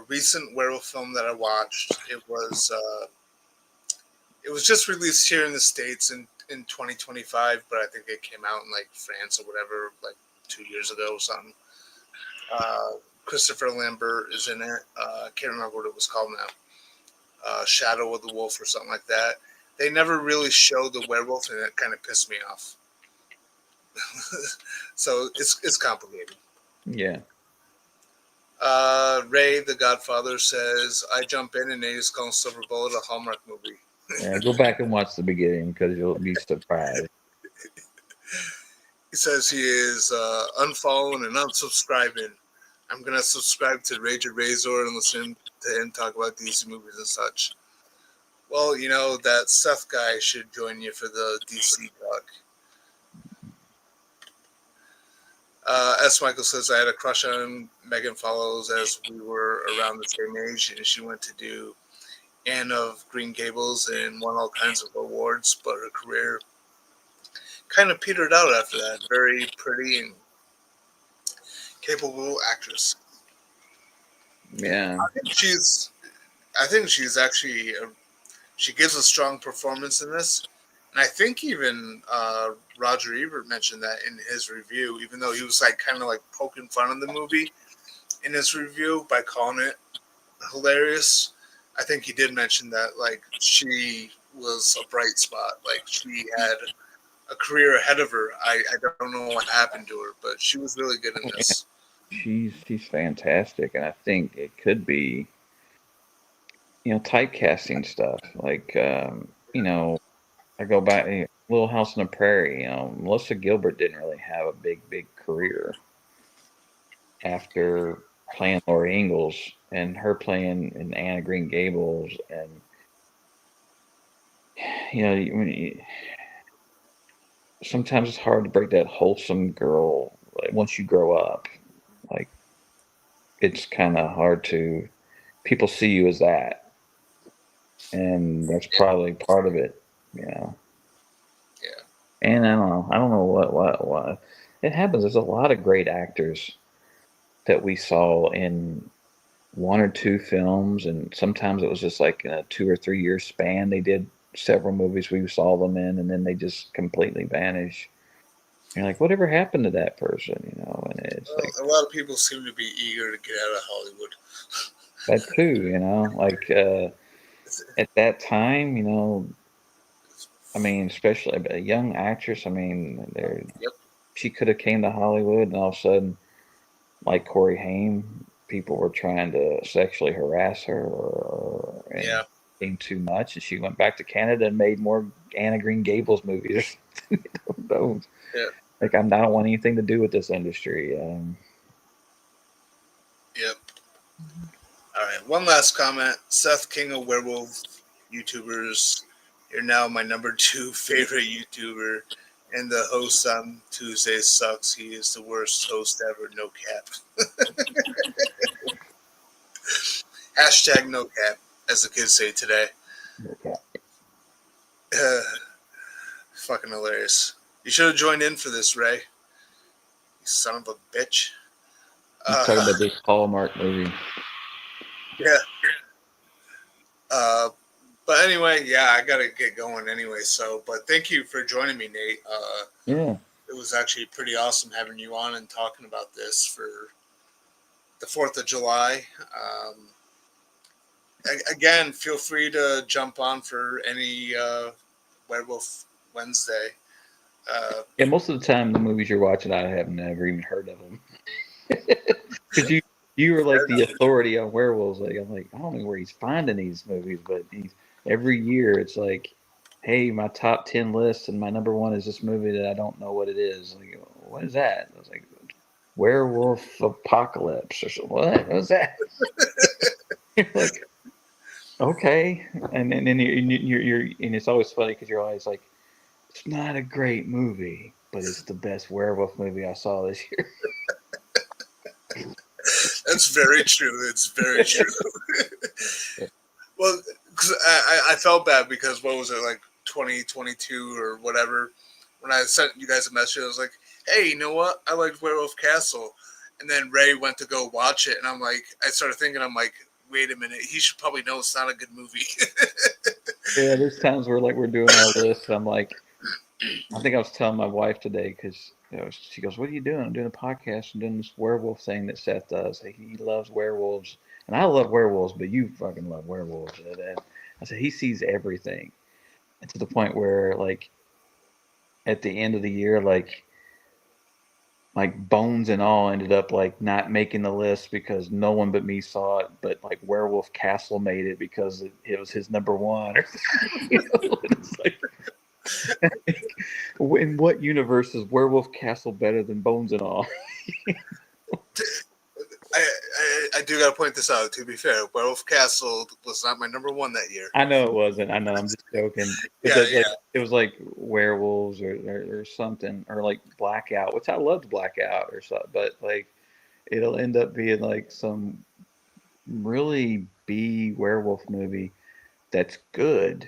recent werewolf film that I watched. It was just released here in the States in 2025, but I think it came out in like France or whatever, like 2 years ago or something. Uh, Christopher Lambert is in it. I can't remember what it was called now. Shadow of the Wolf or something like that. They never really showed the werewolf, and it kind of pissed me off. So it's complicated. Yeah. Ray, the Godfather, says I jump in and they just call Silver Bullet a Hallmark movie. Yeah. Go back and watch the beginning because you'll be surprised. He says he is unfollowing and unsubscribing. I'm gonna subscribe to Rage of Razor and listen to him talk about DC movies and such. Well, you know that Seth guy should join you for the DC talk. S. Michael says I had a crush on Megan Follows as we were around the same age, and she went to do Anne of Green Gables and won all kinds of awards, but her career kind of petered out after that. Very pretty and capable actress. Yeah. I think she's actually she gives a strong performance in this, and I think even Roger Ebert mentioned that in his review, even though he was like kind of like poking fun of the movie in his review by calling it hilarious. I think he did mention that like she was a bright spot, like she had a career ahead of her. I don't know what happened to her, but she was really good in this. She's fantastic, and I think it could be, typecasting stuff. Like, I go back, Little House on the Prairie. Melissa Gilbert didn't really have a big career after playing Laura Ingalls, and her playing in Anne of Green Gables, and sometimes it's hard to break that wholesome girl once you grow up. Like, it's kind of hard to. People see you as that, and that's probably part of it. Yeah. And I don't know what it happens. There's a lot of great actors that we saw in one or two films, and sometimes it was just like in a 2 or 3 year span. They did several movies we saw them in, and then they just completely vanish. You're like, whatever happened to that person? And it's like A lot of people seem to be eager to get out of Hollywood. that too. Like at that time, I mean, especially a young actress. I mean, Yep. she could have came to Hollywood, and all of a sudden, like Corey Haim, people were trying to sexually harass her, and Yeah. became too much, and she went back to Canada and made more Anna Green Gables movies. Those. Yeah. Like, I don't want anything to do with this industry. Yep. All right. One last comment. Seth, King of Werewolf YouTubers, you're now my number 2 favorite YouTuber, and the host on Tuesday sucks. He is the worst host ever. No cap. Hashtag no cap, as the kids say today. Okay. Fucking hilarious. You should have joined in for this, Ray. You son of a bitch. Talking about this Hallmark movie. Yeah. But anyway, yeah, I gotta get going anyway. So, but thank you for joining me, Nate. Yeah. It was actually pretty awesome having you on and talking about this for the 4th of July. Again, feel free to jump on for any Werewolf Wednesday. Yeah, most of the time, the movies you're watching, I have never even heard of them. Because you were like the authority on werewolves. Like, I'm like, I don't know where he's finding these movies, but every year it's like, hey, my top 10 list, and my number 1 is this movie that I don't know what it is. Like, what is that? I was like, Werewolf Apocalypse or something. What was that? You're like, okay, and then you're and it's always funny because you're always like, it's not a great movie, but it's the best werewolf movie I saw this year. That's very true. It's very true. Well, cause I felt bad because what was it, like 2022 or whatever, when I sent you guys a message, I was like, hey, you know what? I liked Werewolf Castle. And then Ray went to go watch it, and I started thinking, wait a minute, he should probably know it's not a good movie. Yeah, there's times where like we're doing our list. I'm like, I think I was telling my wife today because she goes, "What are you doing?" I'm doing a podcast. I'm doing this werewolf thing that Seth does. He loves werewolves, and I love werewolves, but you fucking love werewolves. And I said he sees everything, and to the point where like at the end of the year, like Bones and all ended up like not making the list because no one but me saw it. But like Werewolf Castle made it because it was his number one. It's like, in what universe is Werewolf Castle better than Bones and all? I do got to point this out. To be fair, Werewolf Castle was not my number one that year. I know it wasn't. I know. I'm just joking. Yeah, Like, it was like werewolves or something, or like Blackout, which I loved Blackout or something. But like, it'll end up being like some really B werewolf movie that's good,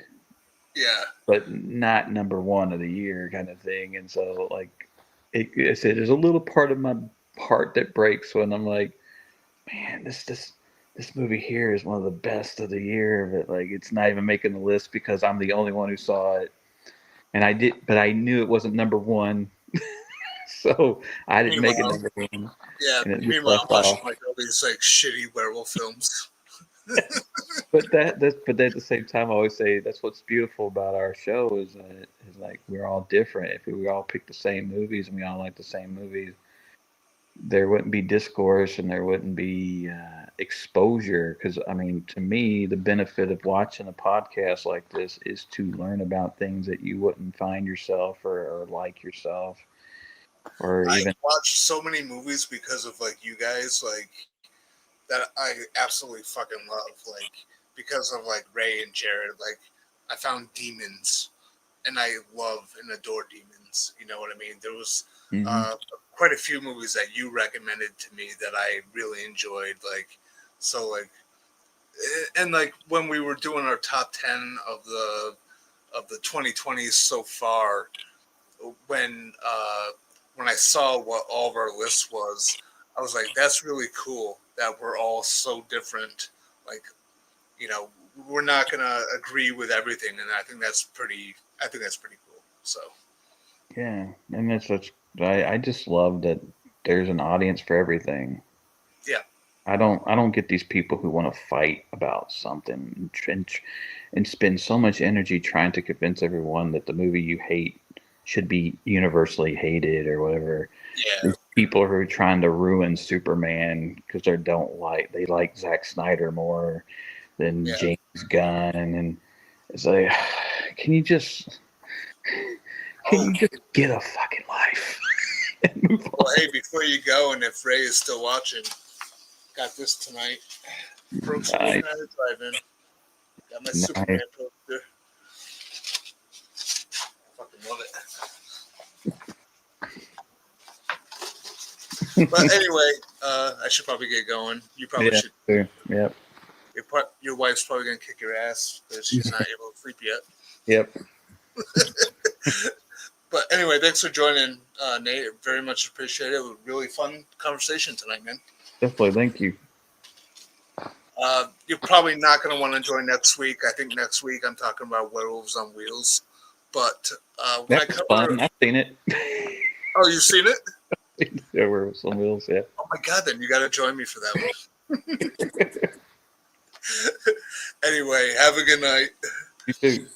Yeah. but not number one of the year kind of thing. And so like, I said, there's a little part of my heart that breaks when I'm like, man, this movie here is one of the best of the year, but like it's not even making the list because I'm the only one who saw it, and but I knew it wasn't number one, so I didn't make it number one. Yeah. And it just Meanwhile, left I'm watching off. like all these like shitty werewolf films. But at the same time, I always say that's what's beautiful about our show is like we're all different. If we all pick the same movies and we all like the same movies, there wouldn't be discourse and there wouldn't be exposure. Because I mean, to me, the benefit of watching a podcast like this is to learn about things that you wouldn't find yourself or like yourself, or I even watched so many movies because of like you guys, like that I absolutely fucking love. Like because of like Ray and Jared, like I found Demons, and I love and adore Demons. You know what I mean? There was mm-hmm. uh, quite a few movies that you recommended to me that I really enjoyed. Like so, like and like when we were doing our top 10 of the 2020s so far, when when I saw what all of our list was, I was like, that's really cool that we're all so different. Like, you know, we're not gonna agree with everything, and I think that's pretty. I think that's pretty cool. So Yeah, and that's what's I just love that there's an audience for everything. yeah, I don't get these people who want to fight about something and spend so much energy trying to convince everyone that the movie you hate should be universally hated or whatever. yeah. These people who are trying to ruin Superman because they like Zack Snyder more than Yeah. James Gunn, and it's like, can you just get a fucking life and move on? Well, hey, before you go, and if Ray is still watching, got this tonight. Brooks Nice. Drive-In. Got my Nice. Superman poster. Fucking love it. But anyway, I should probably get going. You probably should. Sure. Yep. Your wife's probably gonna kick your ass because she's not able to sleep yet. Yep. But anyway, thanks for joining, Nate. Very much appreciate it. It was a really fun conversation tonight, man. Definitely. Thank you. You're probably not going to want to join next week. I think next week I'm talking about Werewolves on Wheels. But when That's fun. I've seen it. Oh, you've seen it? Yeah, Werewolves on Wheels. Yeah. Oh my God, then you got to join me for that one. Anyway, have a good night. You too.